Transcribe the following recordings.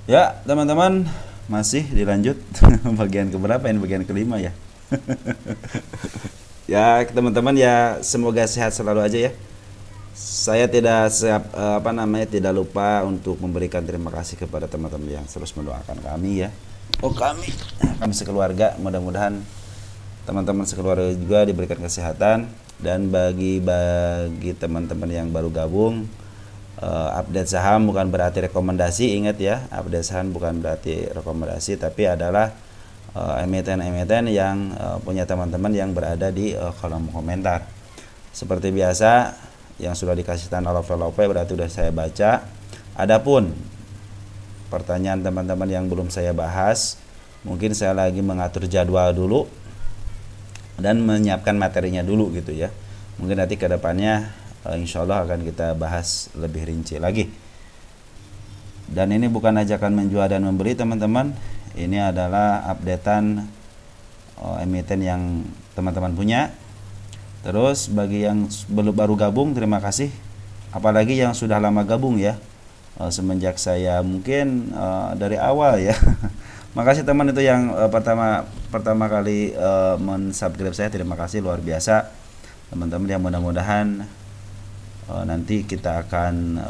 Ya, teman-teman, masih dilanjut bagian keberapa ini? Bagian kelima ya. Ya, teman-teman ya semoga sehat selalu aja ya. Saya tidak tidak lupa untuk memberikan terima kasih kepada teman-teman yang terus mendoakan kami ya. Oh, kami sekeluarga, mudah-mudahan teman-teman sekeluarga juga diberikan kesehatan. Dan bagi teman-teman yang baru gabung, update saham bukan berarti rekomendasi, ingat ya, update saham bukan berarti rekomendasi, tapi adalah emiten-emiten yang punya teman-teman yang berada di kolom komentar. Seperti biasa, yang sudah dikasih tanda love berarti sudah saya baca. Adapun pertanyaan teman-teman yang belum saya bahas, mungkin saya lagi mengatur jadwal dulu dan menyiapkan materinya dulu gitu ya. Mungkin nanti ke depannya insya Allah akan kita bahas lebih rinci lagi. Dan ini bukan ajakan menjual dan membeli teman-teman. Ini adalah updatean emiten yang teman-teman punya. Terus bagi yang belum baru gabung, terima kasih. Apalagi yang sudah lama gabung ya, semenjak saya mungkin dari awal ya. Makasih teman itu yang pertama kali mensubscribe saya, terima kasih luar biasa teman-teman. Yang mudah-mudahan nanti kita akan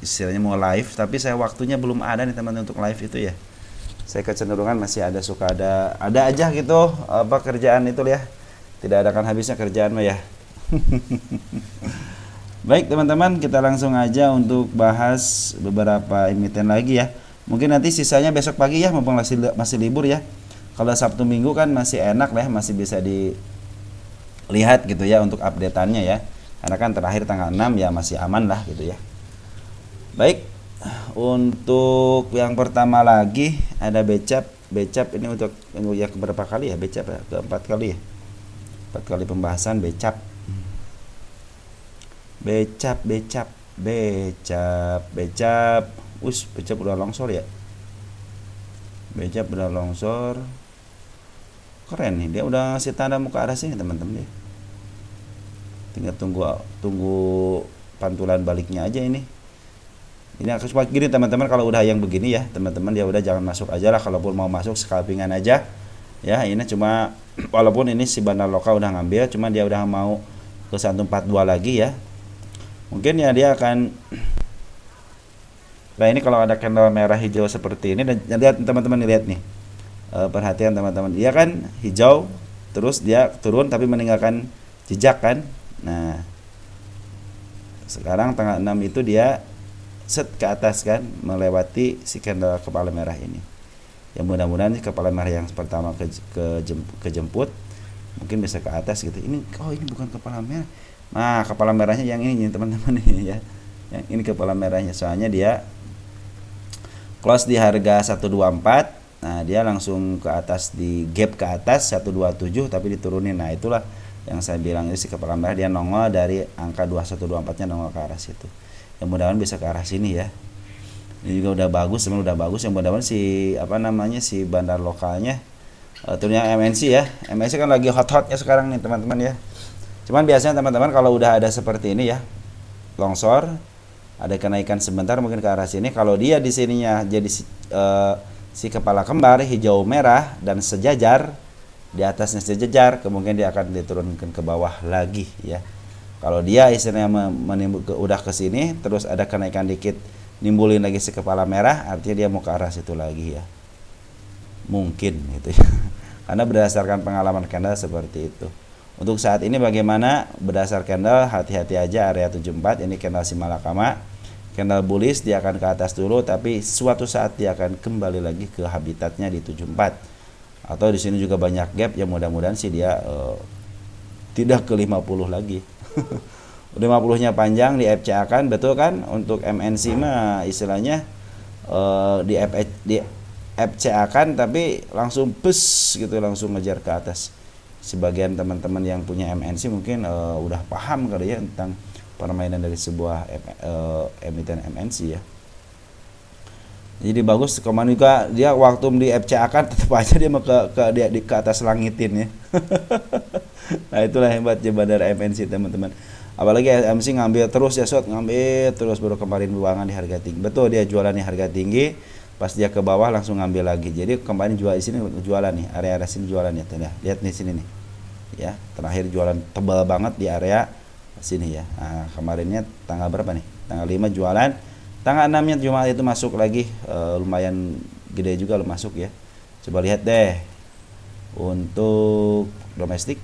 istilahnya mau live, tapi saya waktunya belum ada nih teman-teman untuk live itu ya. Saya kecenderungan masih suka ada aja gitu kerjaan itu ya. Tidak ada kan habisnya kerjaan mah ya. Baik teman-teman, kita langsung aja untuk bahas beberapa emiten lagi ya. Mungkin nanti sisanya besok pagi ya, mumpung masih libur ya. Kalau Sabtu Minggu kan masih enak lah, masih bisa dilihat gitu ya untuk updateannya ya. Karena kan terakhir tanggal 6 ya, masih aman lah gitu ya. Baik, untuk yang pertama lagi ada Becap. Becap ini untuk yang keberapa kali ya? Becap ya? Keempat kali ya? 4 kali pembahasan Becap. Becap. Becap udah longsor ya. Becap udah longsor. Keren nih, dia udah ngasih tanda muka arah sini teman-teman ya. Tinggal tunggu pantulan baliknya aja ini. Ini aku coba gini teman-teman, kalau udah yang begini ya teman-teman, ya udah jangan masuk aja lah. Kalaupun mau masuk scalpingan aja ya. Ini cuma walaupun ini si bandar lokal udah ngambil, cuma dia udah mau ke 142 lagi ya. Mungkin ya dia akan, nah ini kalau ada candle merah hijau seperti ini, dan lihat teman-teman, lihat nih, perhatian teman-teman, dia kan hijau terus dia turun tapi meninggalkan jejak kan. Nah sekarang tanggal 6 itu dia set ke atas kan, melewati si candle kepala merah ini. Ya mudah-mudahan kepala merah yang pertama kejemput, mungkin bisa ke atas gitu. Ini ini bukan kepala merah. Nah, kepala merahnya yang ini teman-teman ya. Yang ini kepala merahnya, soalnya dia close di harga 124. Nah, dia langsung ke atas, di gap ke atas 127 tapi diturunin. Nah, itulah yang saya bilang, ini si kepala merah dia nongol dari angka 2124-nya nongol ke arah situ. Yang mudah-mudahan bisa ke arah sini ya. Ini juga udah bagus, sebenarnya udah bagus. Yang mudah-mudahan si bandar lokalnya turunnya MNC ya. MNC kan lagi hot-hotnya sekarang nih teman-teman ya. Cuman biasanya teman-teman kalau udah ada seperti ini ya, longsor, ada kenaikan sebentar mungkin ke arah sini. Kalau dia di sininya jadi si kepala kembar hijau merah dan sejajar, di atasnya sejajar, kemungkinan dia akan diturunkan ke bawah lagi ya. Kalau dia istilahnya udah ke sini, terus ada kenaikan dikit, nimbulin lagi si kepala merah, artinya dia mau ke arah situ lagi ya. Mungkin gitu ya. Karena berdasarkan pengalaman candle seperti itu. Untuk saat ini bagaimana? Berdasar candle, hati-hati aja area 74. Ini candle Simalakama, candle bullish, dia akan ke atas dulu, tapi suatu saat dia akan kembali lagi ke habitatnya di 74. Atau di sini juga banyak gap, ya mudah-mudahan sih dia tidak ke 50 lagi. 50-nya panjang, di FCA kan, betul kan? Untuk MNC mah istilahnya di FCA kan, tapi langsung pes gitu, langsung ngejar ke atas. Sebagian teman-teman yang punya MNC mungkin udah paham kali ya tentang permainan dari sebuah emiten MNC ya. Jadi bagus, kemarin juga dia waktu di FCA kan tetap aja dia mau ke atas langitin ya. Nah itulah hebatnya bandar MNC teman-teman. Apalagi MC ngambil terus ya shot, ngambil terus, baru kemarin buangan di harga tinggi. Betul, dia jualan di harga tinggi, pas dia ke bawah langsung ngambil lagi. Jadi kemarin jual di sini, jualan nih, area sini jualan ya, tuh, lihat nih sini nih. Ya, terakhir jualan tebal banget di area sini ya. Nah, kemarinnya tanggal berapa nih? Tanggal 5 jualan. Tanggal 6-nya Jumat itu masuk lagi, lumayan gede juga lo masuk ya. Coba lihat deh. Untuk domestik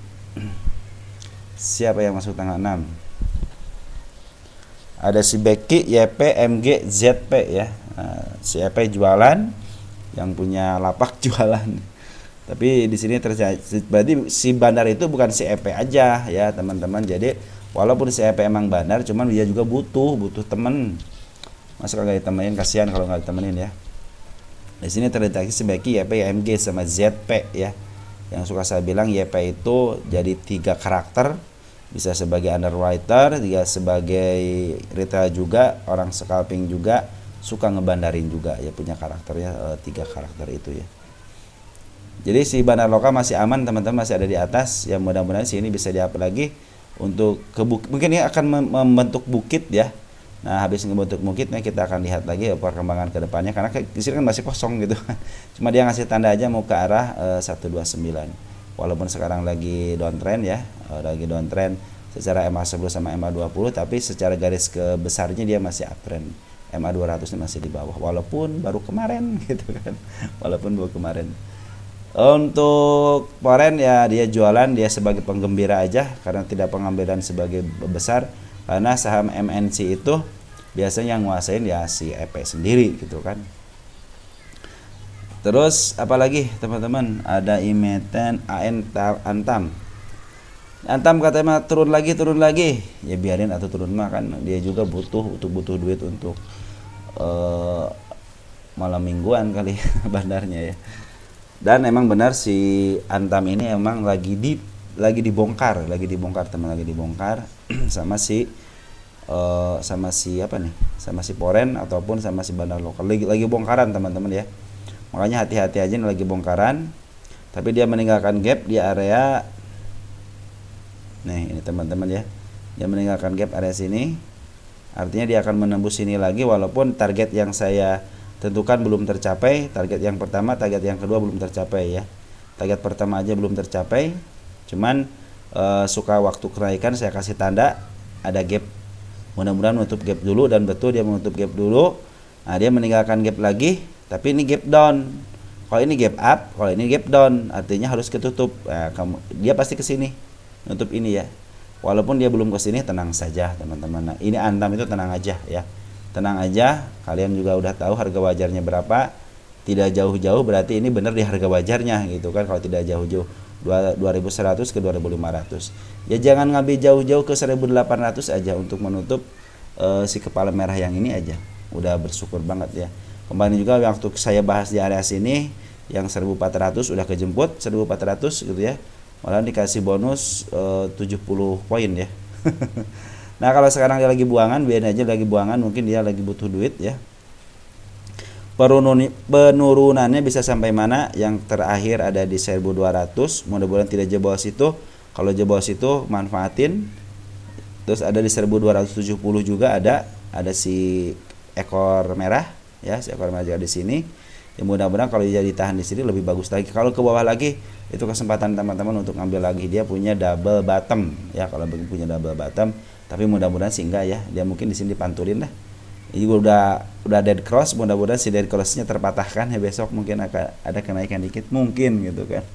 siapa yang masuk tanggal 6? Ada si Becky, YP, MG, ZP ya. Nah, si YP jualan, yang punya lapak jualan. Tapi di sini terjadi, berarti si bandar itu bukan si EP aja ya teman-teman. Jadi walaupun si EP emang bandar, cuman dia juga butuh temen. Masa kagak ditemenin, kasihan kalau nggak ditemenin ya. Di sini terdeteksi si Becky, YP, MG sama ZP ya. Yang suka saya bilang YP itu jadi 3 karakter. Bisa sebagai underwriter, juga sebagai retail juga, orang scalping juga, suka ngebandarin juga ya, punya karakternya 3 karakter itu ya. Jadi si bandar lokal masih aman teman-teman, masih ada di atas ya. Mudah-mudahan sih ini bisa di-up lagi untuk ke mungkin ini akan membentuk bukit ya. Nah, habis ngebentuk bukitnya kita akan lihat lagi perkembangan ke depannya, karena di sini kan masih kosong gitu. Cuma dia ngasih tanda aja mau ke arah 129. Walaupun sekarang lagi downtrend ya, lagi downtrend secara MA10 sama MA20, tapi secara garis besarnya dia masih uptrend. MA200 masih di bawah walaupun baru kemarin gitu kan. Walaupun baru kemarin. Untuk Poren ya, dia jualan, dia sebagai penggembira aja karena tidak pengambilan sebagai besar, karena saham MNC itu biasanya yang nguasain ya si EP sendiri gitu kan. Terus apalagi teman-teman, ada Imeten, Antam. Antam katanya turun lagi. Ya biarin atau turun mah, kan dia juga butuh duit untuk malam mingguan kali bandarnya ya. Dan emang benar si Antam ini emang lagi dibongkar teman, lagi dibongkar sama si apa nih? Sama si Poren ataupun sama si bandar lokal. Lagi bongkaran teman-teman ya. Makanya hati-hati aja, nih lagi bongkaran. Tapi dia meninggalkan gap di area nih, ini teman-teman ya. Dia meninggalkan gap area sini. Artinya dia akan menembus sini lagi, walaupun target yang saya tentukan belum tercapai. Target yang pertama, target yang kedua belum tercapai ya. Target pertama aja belum tercapai. Cuman suka waktu kenaikan saya kasih tanda ada gap. Mudah-mudahan menutup gap dulu, dan betul dia menutup gap dulu. Nah, dia meninggalkan gap lagi, tapi ini gap down. Kalau ini gap up, kalau ini gap down, artinya harus ketutup. Nah, dia pasti ke sini nutup ini ya. Walaupun dia belum ke sini, tenang saja teman-teman. Nah, ini Antam itu tenang aja ya. Tenang aja, kalian juga udah tahu harga wajarnya berapa. Tidak jauh-jauh, berarti ini benar di harga wajarnya gitu kan. Kalau tidak jauh-jauh 2100 ke 2500. Ya jangan ngambil jauh-jauh ke 1800 aja untuk menutup si kepala merah yang ini aja. Udah bersyukur banget ya. Kemarin juga waktu saya bahas di area sini yang 1400 udah kejemput 1400 gitu ya. Malah dikasih bonus 70 poin ya. Nah, kalau sekarang dia lagi buangan, biarin aja lagi buangan, mungkin dia lagi butuh duit ya. Penurunannya bisa sampai mana? Yang terakhir ada di 1200, mudah-mudahan tidak jebol situ. Kalau jebol situ manfaatin. Terus ada di 1270 juga ada si ekor merah ya, si ekor merah juga di sini. Ya mudah-mudahan kalau dia ditahan di sini lebih bagus lagi. Kalau ke bawah lagi itu kesempatan teman-teman untuk ngambil lagi. Dia punya double bottom ya, kalau punya double bottom, tapi mudah-mudahan sih enggak ya. Dia mungkin di sini dipantulin lah. Ini udah dead cross, mudah-mudahan si dead crossnya terpatahkan ya, besok mungkin akan ada kenaikan dikit mungkin gitu kan.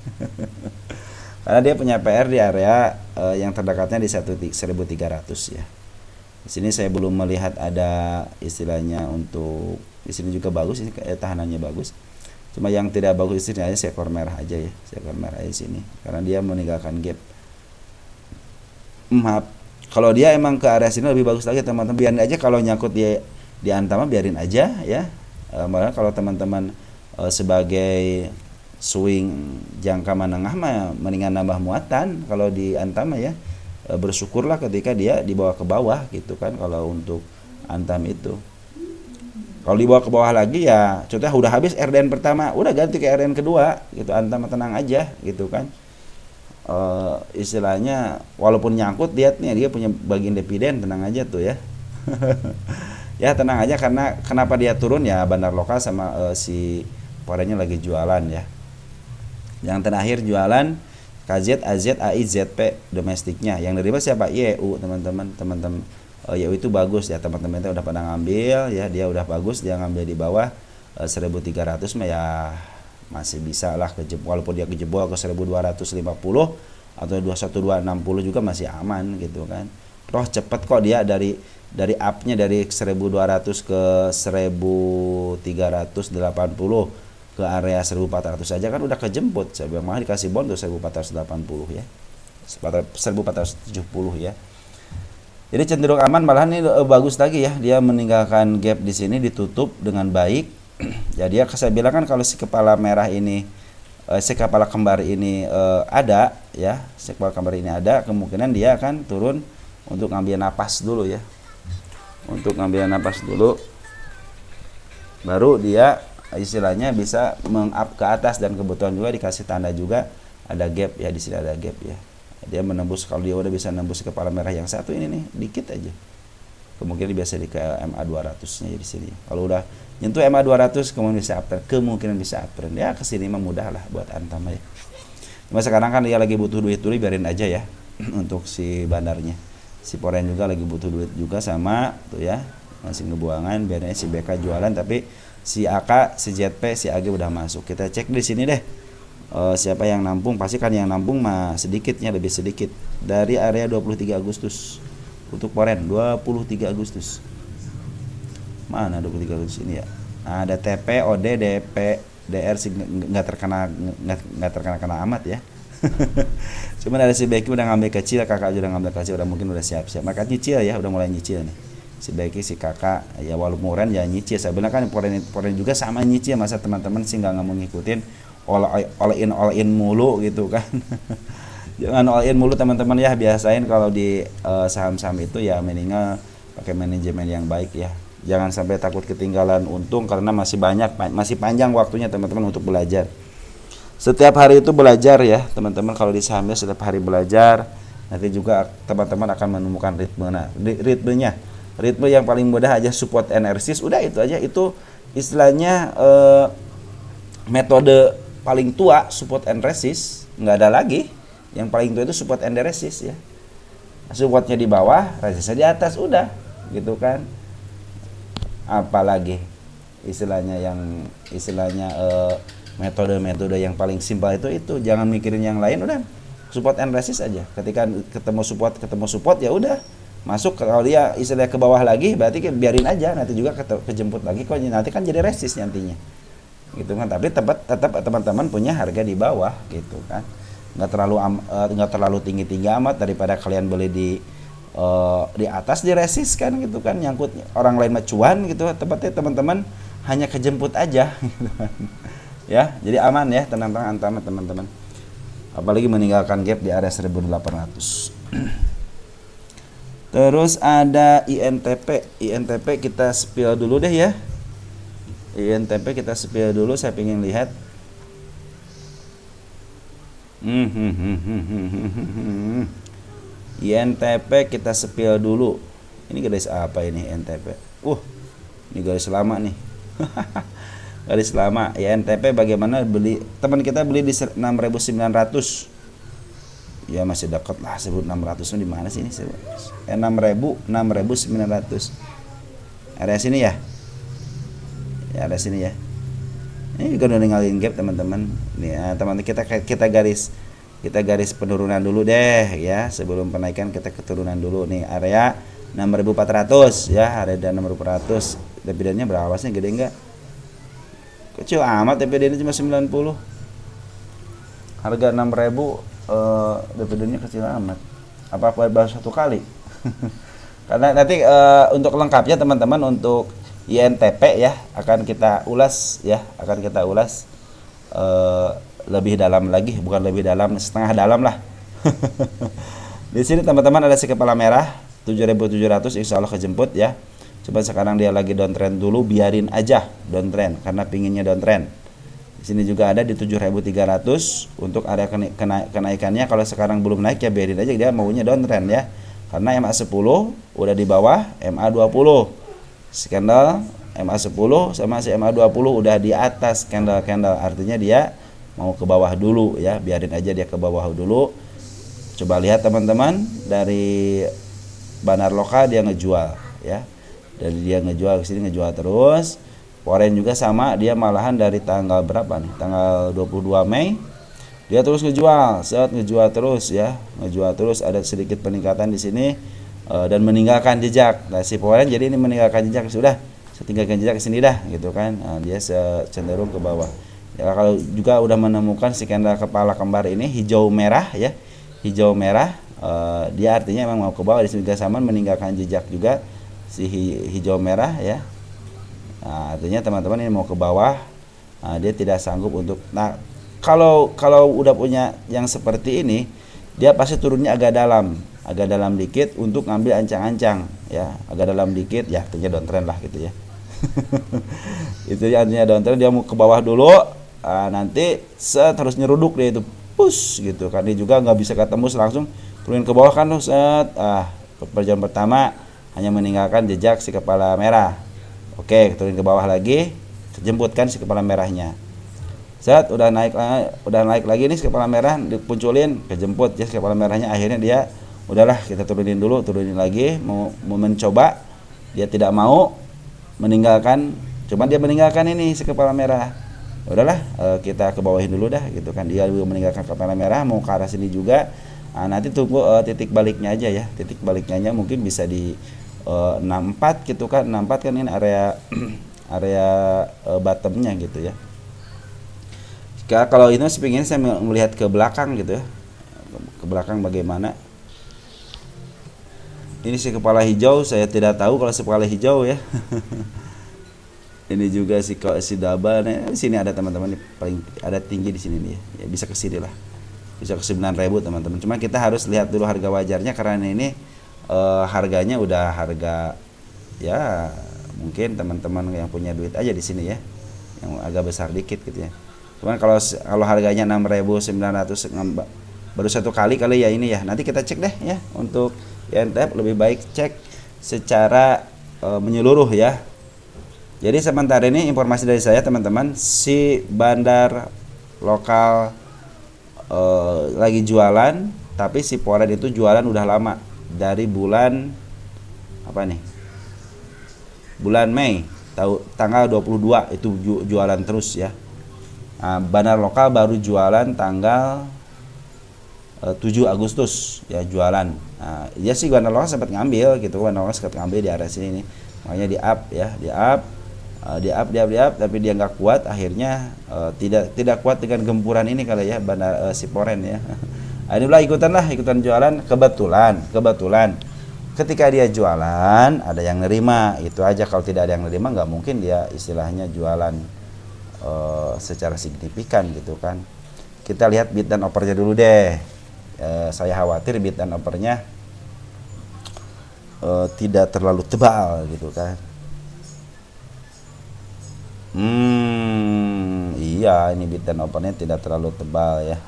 Karena dia punya PR di area yang terdekatnya di 1300 ya. Di sini saya belum melihat ada istilahnya untuk di sini juga bagus, ini tahanannya bagus. Cuma yang tidak bagus di sini aja seekor merah aja ya, seekor merah di sini karena dia meninggalkan gap. Maaf, kalau dia emang ke area sini lebih bagus lagi teman-teman. Biarin aja kalau nyangkut dia di Antam, biarin aja ya. Malah kalau teman-teman sebagai swing jangka menengah mah mendingan nambah muatan kalau di Antam ya. Bersyukurlah ketika dia dibawa ke bawah gitu kan. Kalau untuk Antam itu, kalau dibawa ke bawah lagi ya contohnya udah habis RDN pertama, udah ganti ke RDN kedua gitu. Antam tenang aja gitu kan. istilahnya walaupun nyangkut lihat nih dia punya bagian dividen, tenang aja tuh ya. Ya tenang aja, karena kenapa dia turun ya, bandar lokal sama si Porennya lagi jualan ya. Yang terakhir jualan KZ, AZ, AI, ZP domestiknya. Yang nerima siapa? YU, teman-teman. Teman-teman YU itu bagus ya, teman-teman itu udah pada ngambil ya, dia udah bagus, dia ngambil di bawah 1300 mah ya masih bisa lah walaupun dia kejebol ke 1250 atau 21260 juga masih aman gitu kan. Roh cepet kok dia dari up-nya dari 1200 ke 1380 ke area 1400 saja kan udah kejemput. Saya bilang malah dikasih bon tuh 1480 ya. 1470 ya. Jadi cenderung aman, malahan ini bagus lagi ya. Dia meninggalkan gap di sini, ditutup dengan baik. Jadi ya saya bilang kan kalau si kepala merah ini si kepala kembar ini ada ya, si kepala kembar ini ada, kemungkinan dia akan turun untuk ngambil napas dulu ya. Untuk ngambil napas dulu baru dia istilahnya bisa meng-up ke atas, dan kebetulan juga dikasih tanda juga ada gap ya, di sini ada gap ya. Dia menembus, kalau dia udah bisa nembus kepala merah yang satu ini nih, dikit aja. Kemungkinan biasa di ke MA 200-nya di sini. Kalau udah nyentuh MA 200 kemungkinan bisa uptrend. Ya kesini mah mudah lah buat Antam ya. Cuma sekarang kan dia lagi butuh duit dulu, biarin aja ya untuk si bandarnya. Si Poren juga lagi butuh duit juga sama tuh ya. Masih ngebuangan, biarnya si BK jualan, tapi si AK, si ZP, si AG udah masuk. Kita cek di sini deh. Siapa yang nampung? Pasti kan yang nampung mah sedikitnya, lebih sedikit. Dari area 23 Agustus. Untuk Poren 23 Agustus. Mana 23 Agustus ini ya? Ada TP, OD, DP, DR sih nggak terkena amat ya. Cuman ada si Becky udah ngambil kecil, kakak udah ngambil kecil, udah mungkin udah siap-siap. Maka nyicil ya, udah mulai nyicil nih. Si Becky, si kakak, ya walaupun Poren ya nyicil. Saya bilang kan Poren juga sama nyicil, masa teman-teman sih nggak mau ngikutin all in mulu gitu kan. Jangan all in mulu teman-teman ya, biasain kalau di saham-saham itu ya mendingan pakai manajemen yang baik ya. Jangan sampai takut ketinggalan untung, karena masih panjang waktunya teman-teman untuk belajar. Setiap hari itu belajar ya teman-teman, kalau di sahamnya setiap hari belajar, nanti juga teman-teman akan menemukan ritme yang paling mudah aja, support and resist, udah itu aja. Itu istilahnya metode paling tua, support and resist, nggak ada lagi. Yang paling tua itu support and resist ya. Supportnya di bawah, resistnya di atas, udah gitu kan. Apalagi istilahnya metode yang paling simpel itu jangan mikirin yang lain, udah support and resist aja. Ketika ketemu support ya udah masuk. Kalau dia istilahnya ke bawah lagi, berarti biarin aja, nanti juga kejemput lagi kok, nanti kan jadi resist nantinya gitu kan. Tapi tetap teman-teman punya harga di bawah gitu kan, nggak terlalu tinggi amat, daripada kalian beli di atas di resist kan gitu kan, nyangkut orang lain macuan gitu. Tempatnya teman-teman hanya kejemput aja gitu kan. Ya jadi aman ya, tenang-tenang Antam teman-teman, apalagi meninggalkan gap di area 1800. Terus ada INTP kita spill dulu deh ya. INTP kita spill dulu, saya pengen lihat. INTP kita spill dulu. Ini garis apa ini INTP? Ini garis lama nih. Garis lama. INTP bagaimana beli? Teman kita beli di 6.900. Ya masih dekat lah, 1.600 di mana sih ini? 6.900. Area sini ya? Ya area sini ya. Ini juga udah ninggalin gap teman-teman. Nih ya, teman-teman kita garis penurunan dulu deh ya. Sebelum penaikan kita keturunan dulu nih, area 6.400 ya, area 6.400. Dividennya berapa sih? Gede enggak? Kecil amat, dividennya cuma 90. Harga 6.000 dividennya kecil amat. Apa baru satu kali? Karena nanti untuk lengkapnya teman-teman, untuk INTP ya akan kita ulas lebih dalam lagi, bukan lebih dalam, setengah dalam lah. Di sini teman-teman ada si kepala merah 7.700, insya Allah kejemput ya. Coba sekarang dia lagi downtrend dulu, biarin aja downtrend karena pinginnya downtrend. Di sini juga ada di 7.300 untuk area kenaikannya. Kalau sekarang belum naik ya biarin aja, dia maunya downtrend ya. Karena MA10 udah di bawah MA20. Candle MA10 sama si MA20 udah di atas candle, artinya dia mau ke bawah dulu ya, biarin aja dia ke bawah dulu. Coba lihat teman-teman, dari bandar lokal dia ngejual ya. Dari dia ngejual ke sini, ngejual terus. Foreign juga sama, dia malahan dari tanggal berapa nih? Tanggal 22 Mei dia terus ngejual, ngejual terus ya, ngejual terus. Ada sedikit peningkatan di sini dan meninggalkan jejak. Nah, si Foreign jadi ini meninggalkan jejak, sudah tinggalkan jejak ke sini dah gitu kan. Nah, dia cenderung ke bawah. Ya, kalau juga udah menemukan si candle kepala kembar ini hijau merah ya. Hijau merah dia artinya memang mau ke bawah. Di sini juga sama, meninggalkan jejak juga si hijau merah ya. Nah, artinya teman-teman ini mau ke bawah, dia tidak sanggup untuk. Nah, kalau udah punya yang seperti ini, dia pasti turunnya agak dalam dikit untuk ngambil ancang-ancang ya, agak dalam dikit ya, artinya downtrend lah gitu ya. Itu artinya downtrend, dia mau ke bawah dulu, nanti terus nyeruduk dia itu push gitu kan. Dia juga nggak bisa ketemu langsung turunin ke bawah kan tuh perjalanan pertama hanya meninggalkan jejak si kepala merah. Oke, turun ke bawah lagi, kejemputkan si kepala merahnya. Udah naik lagi nih si kepala merah, dipunculin, kejemput ya si kepala merahnya. Akhirnya dia udahlah, kita turunin lagi, mau mencoba, dia tidak mau meninggalkan, cuman dia meninggalkan ini si kepala merah. Udahlah, kita ke bawahin dulu dah gitu kan. Dia juga meninggalkan kepala merah, mau ke arah sini juga. Nanti tunggu titik baliknya aja ya. Titik baliknya mungkin bisa di 64 gitu kan. 64 kan ini area bottomnya gitu ya. Kalau ini sepingin saya melihat ke belakang gitu ya. Ke belakang bagaimana. Ini si kepala hijau, saya tidak tahu kalau si kepala hijau ya. Ini juga si double. Nah, di sini ada teman-teman, paling ada tinggi di sini nih ya. Bisa ke sini lah. Bisa ke 9.000 teman-teman. Cuma kita harus lihat dulu harga wajarnya, karena ini harganya udah harga ya, mungkin teman-teman yang punya duit aja di sini ya, yang agak besar dikit gitu ya. Cuman kalau harganya 6.900 baru satu kali ya ini ya. Nanti kita cek deh ya, untuk INTF lebih baik cek secara menyeluruh ya. Jadi sementara ini informasi dari saya teman-teman, si bandar lokal lagi jualan, tapi si Foreign itu jualan udah lama, dari bulan apa nih? Bulan Mei, tanggal 22 itu jualan terus ya. Bandar lokal baru jualan tanggal 7 Agustus ya jualan. Ya sih bandar lokal sempat ngambil gitu, bandar lokal sempat ngambil di area sini nih. Makanya di up ya, di up tapi dia nggak kuat, akhirnya tidak kuat dengan gempuran ini kali ya bandar si Foreign ya. Inilah ikutan jualan. Kebetulan ketika dia jualan ada yang nerima, itu aja. Kalau tidak ada yang nerima nggak mungkin dia istilahnya jualan secara signifikan gitu kan. Kita lihat bid dan opernya dulu deh. Saya khawatir bid dan opernya tidak terlalu tebal gitu kan. Iya, ini bid dan opernya tidak terlalu tebal ya.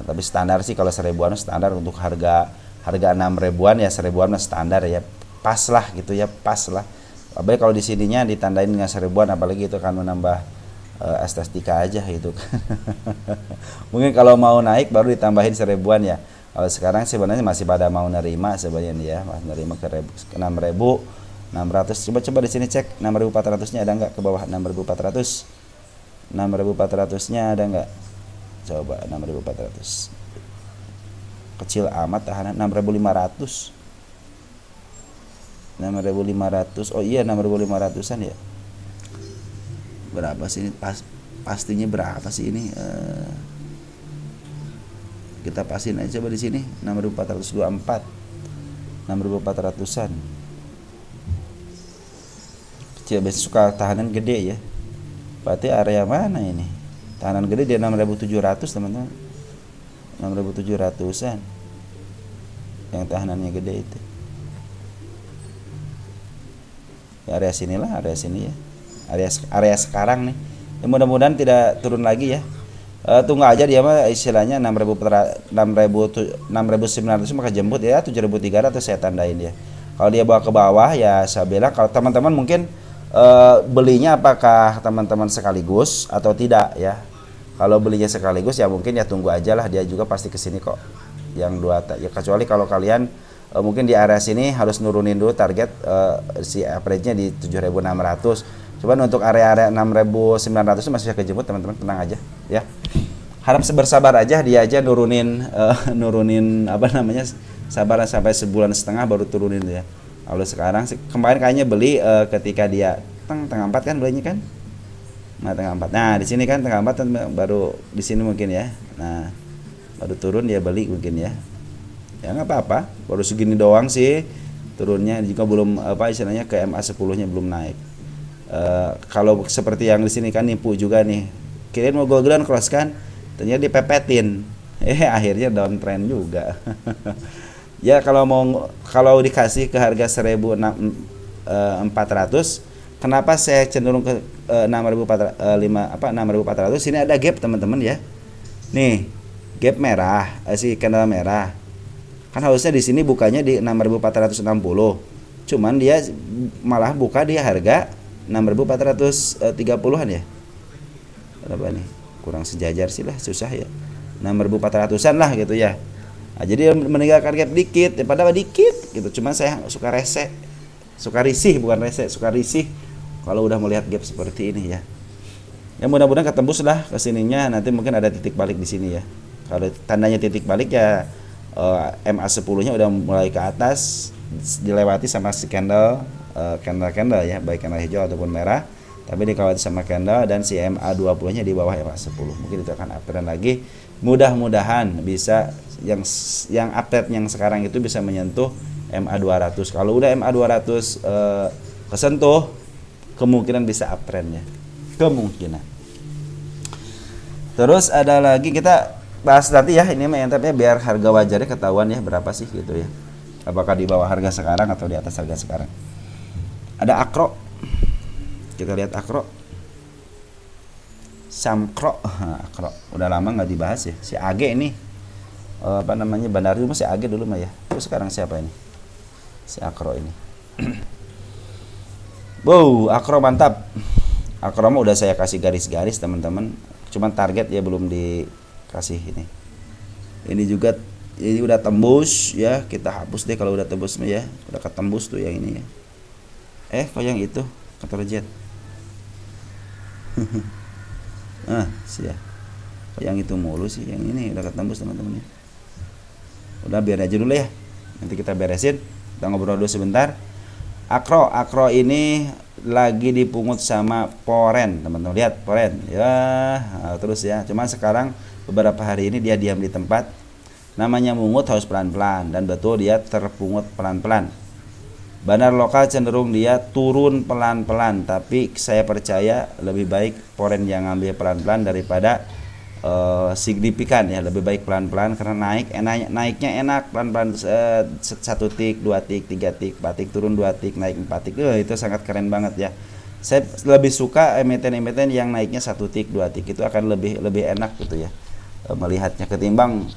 Tapi standar sih kalau 1.000-an standar, untuk harga 6.000-an ya, 1.000-an standar ya, pas lah gitu ya, pas lah. Apalagi kalau di sininya ditandain dengan 1.000-an, apalagi itu akan menambah estetika aja gitu kan. Mungkin kalau mau naik baru ditambahin 1.000-an ya. Kalau sekarang sebenarnya masih pada mau nerima sebenarnya ya, nerima ke 6.600. Coba di sini cek 6.400-nya ada nggak ke bawah. 6.400 nya ada nggak? Coba 6.400. Kecil amat tahanan. 6.500. Oh iya, 6.500-an ya. Berapa sih ini? Pastinya berapa sih ini? Kita pasin aja coba di sini 6.424. 6.400-an. Kecil, biasa suka tahanan gede ya. Berarti area mana ini? Tahanan gede dia 6.700 teman-teman. 6.700-an. Yang tahanannya gede itu. Area sinilah, area sini ya. Area sekarang nih. Ya, mudah-mudahan tidak turun lagi ya. Tunggu aja dia mah istilahnya 6.900 maka jemput ya 7.300 saya tandain ya. Kalau dia bawa ke bawah ya saya bilang kalau teman-teman mungkin belinya apakah teman-teman sekaligus atau tidak ya. Kalau belinya sekaligus ya mungkin ya tunggu aja lah, dia juga pasti kesini kok. Yang dua ya, kecuali kalau kalian mungkin di area sini harus nurunin dulu target si average-nya di 7.600. Cuman untuk area-area 6.900 masih bisa kejemput teman-teman, tenang aja ya. Harap bersabar aja, dia aja nurunin nurunin apa namanya, sabar sampai sebulan setengah baru turunin ya. Kalau sekarang kemarin kayaknya beli ketika dia tengah 4 kan belinya kan. Nah, tengah 4. Nah, di sini kan tengah 4 baru di sini mungkin ya. Nah, baru turun dia beli mungkin ya. Ya nggak apa-apa, baru segini doang sih turunnya, juga belum apa istilahnya ke MA 10-nya belum naik. Kalau seperti yang di sini kan nipu juga nih, kirain mau golden cross kan, ternyata dipepetin, akhirnya downtrend juga. Ya kalau dikasih ke harga 1.400, kenapa saya cenderung ke 6.400? Sini ada gap teman-teman ya, nih gap merah, si candle merah. Kan harusnya di sini bukanya di 6.460, cuman dia malah buka di harga 6.430-an ya. Berapa nih? Kurang sejajar sih lah, susah ya. 6.400-an lah gitu ya. Nah, jadi meninggalkan gap dikit, ya padahal dikit gitu. Cuman saya suka risih kalau udah melihat gap seperti ini ya. Ya mudah-mudahan ketembus lah ke sininya, nanti mungkin ada titik balik di sini ya. Kalau tandanya titik balik ya MA 10-nya udah mulai ke atas, dilewati sama si candle ya, baik candle hijau ataupun merah, tapi dilewati sama candle, dan si MA 20-nya di bawah MA 10. Mungkin itu akan uptrend lagi. Mudah-mudahan bisa yang uptrend yang sekarang itu bisa menyentuh MA 200. Kalau udah MA 200 kesentuh, kemungkinan bisa uptrend ya. Kemungkinan. Terus ada lagi kita bahas nanti ya, ini mantapnya biar harga wajarnya ketahuan ya berapa sih gitu ya. Apakah di bawah harga sekarang atau di atas harga sekarang. Ada Akro. Kita lihat Akro. Samkro. Akro. Udah lama nggak dibahas ya. Si Age ini apa namanya, Bandar Rumah si Age dulu mah ya. Terus sekarang siapa ini? Si Akro ini. Wow, Akro mantap. Akro mah udah saya kasih garis-garis teman-teman. Cuman target ya belum dikasih ini. Ini juga ini udah tembus ya, kita hapus deh kalau udah tembus ya. Udah ketembus tuh yang ini ya. Kok yang itu Keterjet. Sih ya. Kok yang itu mulu sih, yang ini udah ketembus teman-teman ya. Udah biar aja dulu ya. Nanti kita beresin. Kita ngobrol dulu sebentar. Akro ini lagi dipungut sama Poren, teman-teman lihat Poren ya, terus ya. Cuman sekarang beberapa hari ini dia diam di tempat. Namanya mungut harus pelan-pelan, dan betul dia terpungut pelan-pelan. Bandar lokal cenderung dia turun pelan-pelan, tapi saya percaya lebih baik Poren yang ngambil pelan-pelan daripada signifikan ya. Lebih baik pelan-pelan karena naiknya enak pelan-pelan, 1 tik, 2 tik, 3 tik, 4 tik, turun 2 tik, naik 4 tik. Itu sangat keren banget ya. Saya lebih suka emiten-emiten yang naiknya 1 tik, 2 tik, itu akan lebih enak gitu ya melihatnya, ketimbang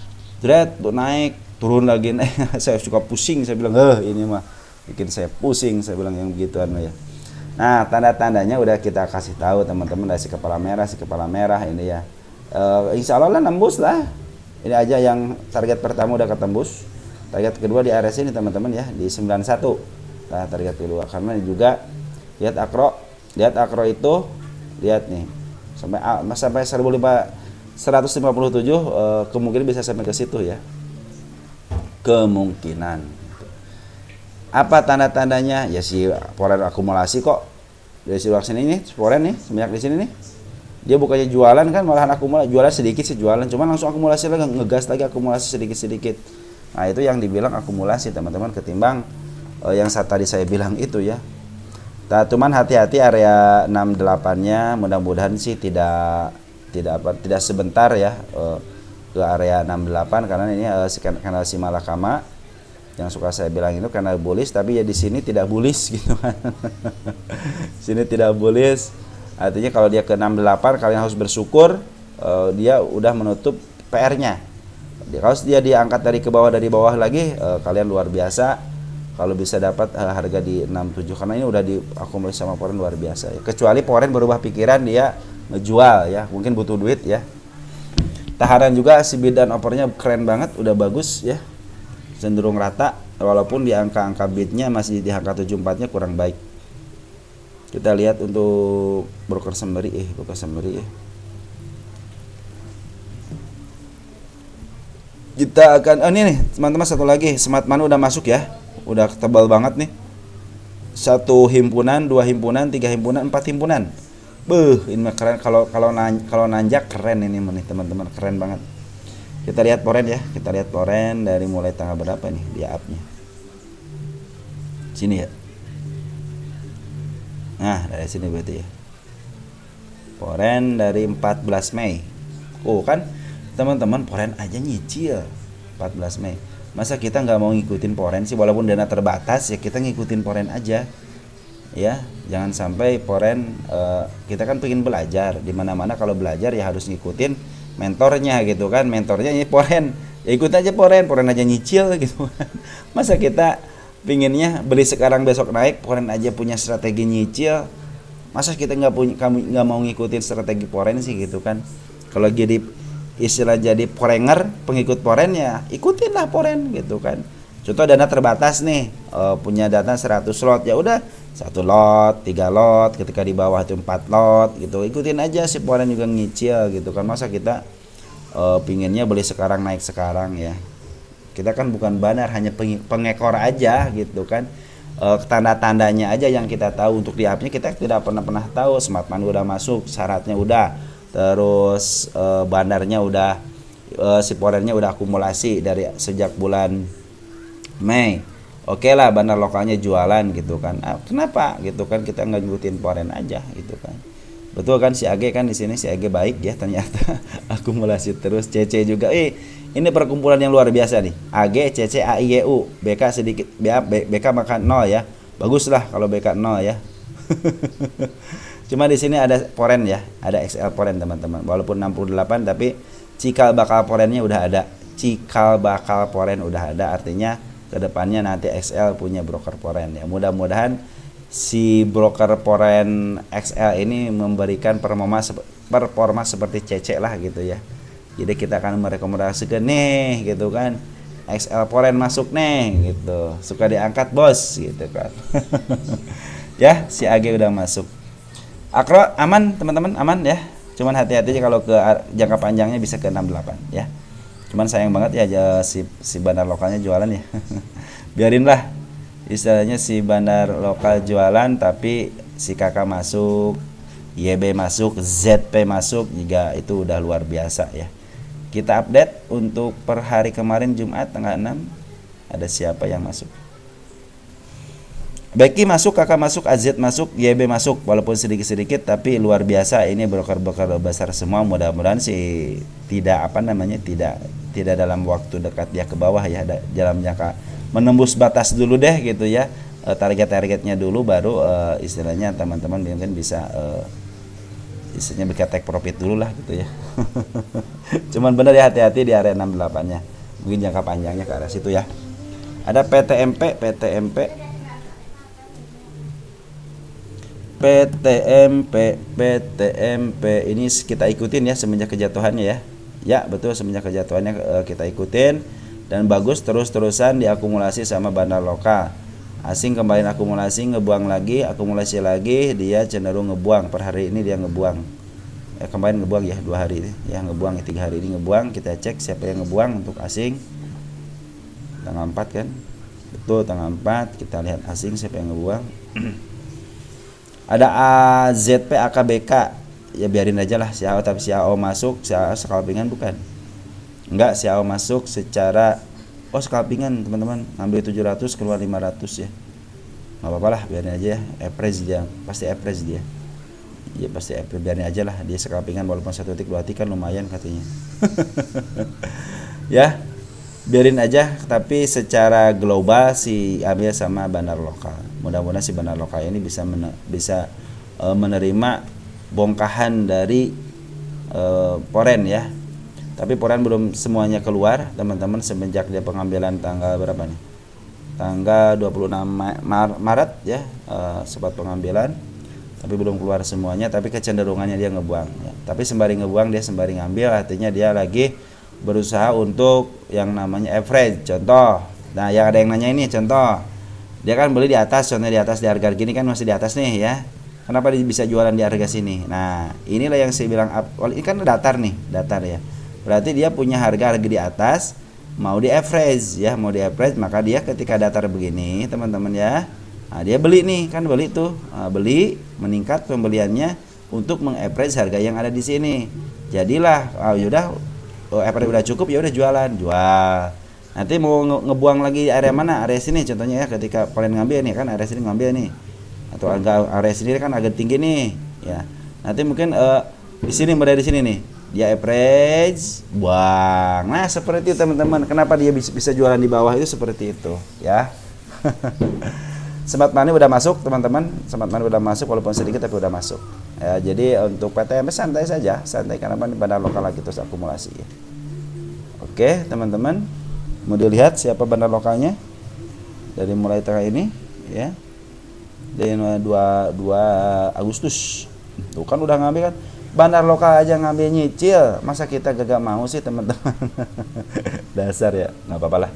naik turun lagi naik. Saya suka pusing, saya bilang ini mah bikin saya pusing, saya bilang yang begituan ya. Nah, tanda-tandanya udah kita kasih tahu teman-teman dari si kepala merah ini ya. Insya Allah lah nembus lah. Ini aja yang target pertama udah ketembus. Target kedua di area sini teman-teman ya, di 91. Nah, target kedua karena ini juga lihat Akro itu, lihat nih sampai 157 kemungkinan bisa sampai ke situ ya. Kemungkinan. Apa tanda-tandanya? Ya si Poren akumulasi kok. Dari sini ini Poren nih, semenjak di sini nih. Dia bukannya jualan kan, malahan akumulasi, jualan sedikit sih jualan, cuman langsung akumulasi lagi, ngegas lagi akumulasi sedikit-sedikit. Nah, itu yang dibilang akumulasi teman-teman, ketimbang yang tadi saya bilang itu ya. Nah, cuman hati-hati area 68-nya, mudah-mudahan sih tidak sebentar ya ke area 68, karena ini karena si Malakama yang suka saya bilang itu karena bullish, tapi ya di sini tidak bullish gitu kan. Sini tidak bullish. Artinya kalau dia ke 68 kalian harus bersyukur, dia udah menutup PR-nya. Kalau dia diangkat dari bawah lagi, kalian luar biasa kalau bisa dapat harga di 67, karena ini udah diakumulasi sama Poren luar biasa ya. Kecuali Poren berubah pikiran dia ngejual ya, mungkin butuh duit ya. Taharan juga si bid dan opernya keren banget, udah bagus ya, cenderung rata, walaupun di angka-angka bidnya masih di angka 74-nya kurang baik. Kita lihat untuk broker summary ya. Kita akan ini nih teman-teman, satu lagi Smart Money udah masuk ya, udah tebal banget nih. 1 himpunan, 2 himpunan, 3 himpunan, 4 himpunan. Ini keren, kalau nanjak keren ini nih teman-teman, keren banget. Kita lihat Poren ya, kita lihat Poren dari mulai tanggal berapa nih dia up-nya. Sini ya. Nah, dari sini berarti ya. Poren dari 14 Mei. Oh kan teman-teman, Poren aja nyicil 14 Mei. Masa kita nggak mau ngikutin Poren sih, walaupun dana terbatas ya, kita ngikutin Poren aja. Ya, jangan sampai Poren, kita kan pengen belajar. Dimana-mana kalau belajar ya harus ngikutin mentornya gitu kan. Mentornya ini Poren, ya ikut aja Poren aja nyicil gitu kan. Masa kita pinginnya beli sekarang besok naik, Poren aja punya strategi nyicil. Masa kita nggak mau ngikutin strategi Poren sih gitu kan. Kalau jadi istilah jadi porenger, pengikut Poren ya ikutin lah Poren gitu kan. Contoh dana terbatas nih, punya dana 100 lot, ya udah 1 lot, 3 lot, ketika di bawah itu 4 lot gitu, ikutin aja si Poren juga ngicil gitu kan. Masa kita pinginnya beli sekarang naik sekarang ya. Kita kan bukan banar, hanya pengekor aja gitu kan. Tanda-tandanya aja yang kita tahu. Untuk di app-nya kita tidak pernah tahu. Smart Money udah masuk, syaratnya udah, terus bandarnya udah, si Porennya udah akumulasi dari sejak bulan Mei. Oke lah, bandar lokalnya jualan gitu kan. Kenapa gitu kan kita nggak ngikutin Poren aja gitu kan. Betul kan si AG kan, di sini si AG baik ya ternyata. Akumulasi terus. CC juga. Ini perkumpulan yang luar biasa nih. AG, CC, AIGU, BK sedikit, BK makan 0 ya. Bagus lah kalau BK 0 ya. Cuma di sini ada Poren ya, ada XL Poren teman-teman. Walaupun 68 tapi cikal bakal Porennya udah ada. Cikal bakal Poren udah ada, artinya kedepannya nanti XL punya broker Poren ya. Mudah-mudahan si broker Poren XL ini memberikan performa seperti CC lah gitu ya. Jadi kita akan merekomendasikan nih gitu kan, XL Poren masuk nih gitu, suka diangkat bos gitu kan. Ya si AG udah masuk. Akro aman teman-teman, aman ya. Cuman hati-hati aja kalau ke jangka panjangnya bisa ke 68 ya. Cuman sayang banget ya si bandar lokalnya jualan ya. Biarinlah istilahnya si bandar lokal jualan, tapi si kakak masuk, YB masuk, ZP masuk, juga itu udah luar biasa ya. Kita update untuk per hari kemarin Jumat tanggal 6, ada siapa yang masuk. Beki masuk, kakak masuk, AZ masuk, YB masuk, walaupun sedikit-sedikit tapi luar biasa. Ini broker-broker besar semua. Mudah-mudahan sih tidak tidak dalam waktu dekat dia ke bawah ya, dalam jangka menembus batas dulu deh gitu ya. Targetnya dulu baru istilahnya teman-teman mungkin bisa istilahnya bisa take profit dulu lah gitu ya. Cuman bener ya, hati-hati di area 68-nya. Mungkin jangka panjangnya ke arah situ ya. Ada PTMP ini kita ikutin ya semenjak kejatuhannya ya. Ya betul, semenjak kejatuhannya kita ikutin dan bagus, terus-terusan diakumulasi sama bandar lokal. Asing kembali akumulasi, ngebuang lagi, akumulasi lagi, dia cenderung ngebuang. Per hari ini dia ngebuang. Kemarin ngebuang ya 2 hari ini, ya ngebuang 3 hari ini ngebuang. Kita cek siapa yang ngebuang untuk asing. Tanggal 4 kan? Betul, tanggal 4 kita lihat asing siapa yang ngebuang. Ada AZP AKBK, ya biarin aja lah si AO, tapi si AO masuk, si AO scalpingan bukan? Enggak, si AO masuk secara scalpingan teman-teman, ngambil 700 keluar 500 ya. Enggak apa-apa lah, biarin aja ya, average dia, pasti average dia. Ya pasti average, biarin aja lah, dia scalpingan walaupun 1 titik 2 titik kan lumayan katanya. Ya, biarin aja, tapi secara global si ambil sama bandar lokal. Mudah-mudahan si bandar lokal ini bisa menerima bongkahan dari poren ya. Tapi poren belum semuanya keluar teman-teman semenjak dia pengambilan tanggal berapa nih? Tanggal 26 Maret ya, sempat pengambilan tapi belum keluar semuanya, tapi kecenderungannya dia ngebuang ya. Tapi sembari ngebuang dia sembari ngambil, artinya dia lagi berusaha untuk yang namanya average. Contoh, nah yang ada yang nanya ini contoh, dia kan beli di atas, contohnya di atas di harga gini kan masih di atas nih ya, kenapa dia bisa jualan di harga sini? Nah inilah yang saya bilang, ini kan datar nih, datar ya, berarti dia punya harga di atas, mau di average ya, mau di average, maka dia ketika datar begini teman-teman ya, nah, dia beli nih, kan beli tuh, beli, meningkat pembeliannya untuk mengaverage harga yang ada di sini. Jadilah, yaudah, average udah cukup, ya udah jual. Nanti mau ngebuang lagi area mana? Area sini contohnya ya, ketika kalian ngambil nih kan, area sini ngambil nih, atau area sini kan agak tinggi nih, ya. Nanti mungkin di sini, mulai di sini nih, dia average, buang. Nah seperti itu teman-teman. Kenapa dia bisa jualan di bawah itu seperti itu, ya. Smart money udah masuk teman-teman, smart money udah masuk walaupun sedikit tapi udah masuk ya. Jadi untuk PTMS santai saja, santai karena bandar lokal lagi terus akumulasi ya. Oke teman-teman, mau dilihat siapa bandar lokalnya dari mulai tengah ini ya, dari 2 Agustus tuh kan udah ngambil kan, bandar lokal aja ngambil nyicil, masa kita gak mau sih teman-teman. Dasar ya, nggak apa-apa lah.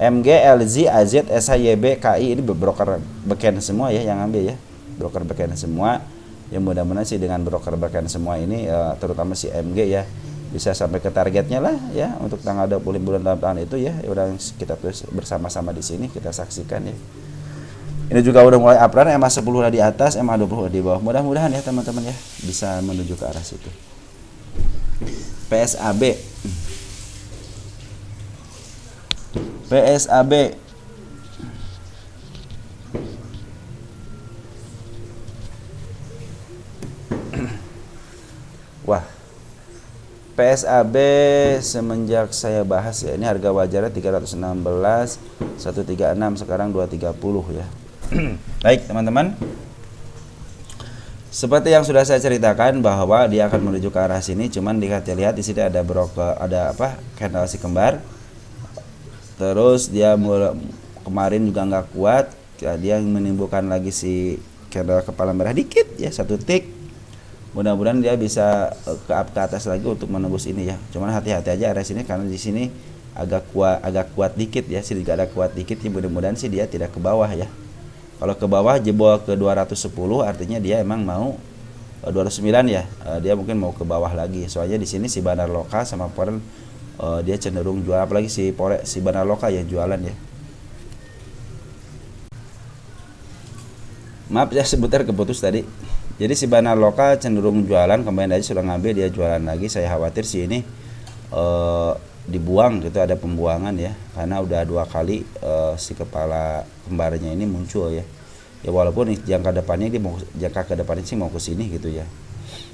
MG, LZ, AZ, SHYB, KI ini broker beken semua ya yang ambil ya, broker beken semua. Yang mudah-mudahan sih dengan broker beken semua ini terutama si MG ya bisa sampai ke targetnya lah ya untuk tanggal 20 bulan dalam tahun itu ya. Udah kita terus bersama-sama di sini kita saksikan ya. Ini juga udah mulai uptrend, MA 10 udah di atas, MA 20 di bawah. Mudah-mudahan ya teman-teman ya bisa menuju ke arah situ. PSAB. Wah, PSAB semenjak saya bahas ya, ini harga wajarnya 316, 136, sekarang 230 ya. Baik teman-teman, seperti yang sudah saya ceritakan bahwa dia akan menuju ke arah sini, cuman lihat di sini ada broker, ada candle si kembar. Terus dia kemarin juga nggak kuat, dia menimbulkan lagi si candle kepala merah dikit ya, 1 tick. Mudah-mudahan dia bisa ke atas lagi untuk menembus ini ya. Cuman hati-hati aja area sini karena di sini agak kuat dikit ya, sini juga ada kuat dikit ya. Mudah-mudahan sih dia tidak ke bawah ya. Kalau ke bawah jebol ke 210 artinya dia emang mau 209 ya. Dia mungkin mau ke bawah lagi. Soalnya di sini si bandar lokal sama foreign dia cenderung jual, apalagi si bandar lokal ya jualan ya. Maaf ya sebentar keputus tadi. Jadi si bandar lokal cenderung jualan, kemarin aja sudah ngambil dia jualan lagi. Saya khawatir sih ini dibuang gitu, ada pembuangan ya, karena udah 2 kali si kepala kembarnya ini muncul ya. Ya walaupun jangka depannya dia mau, jangka ke depannya sih mau ke sini gitu ya.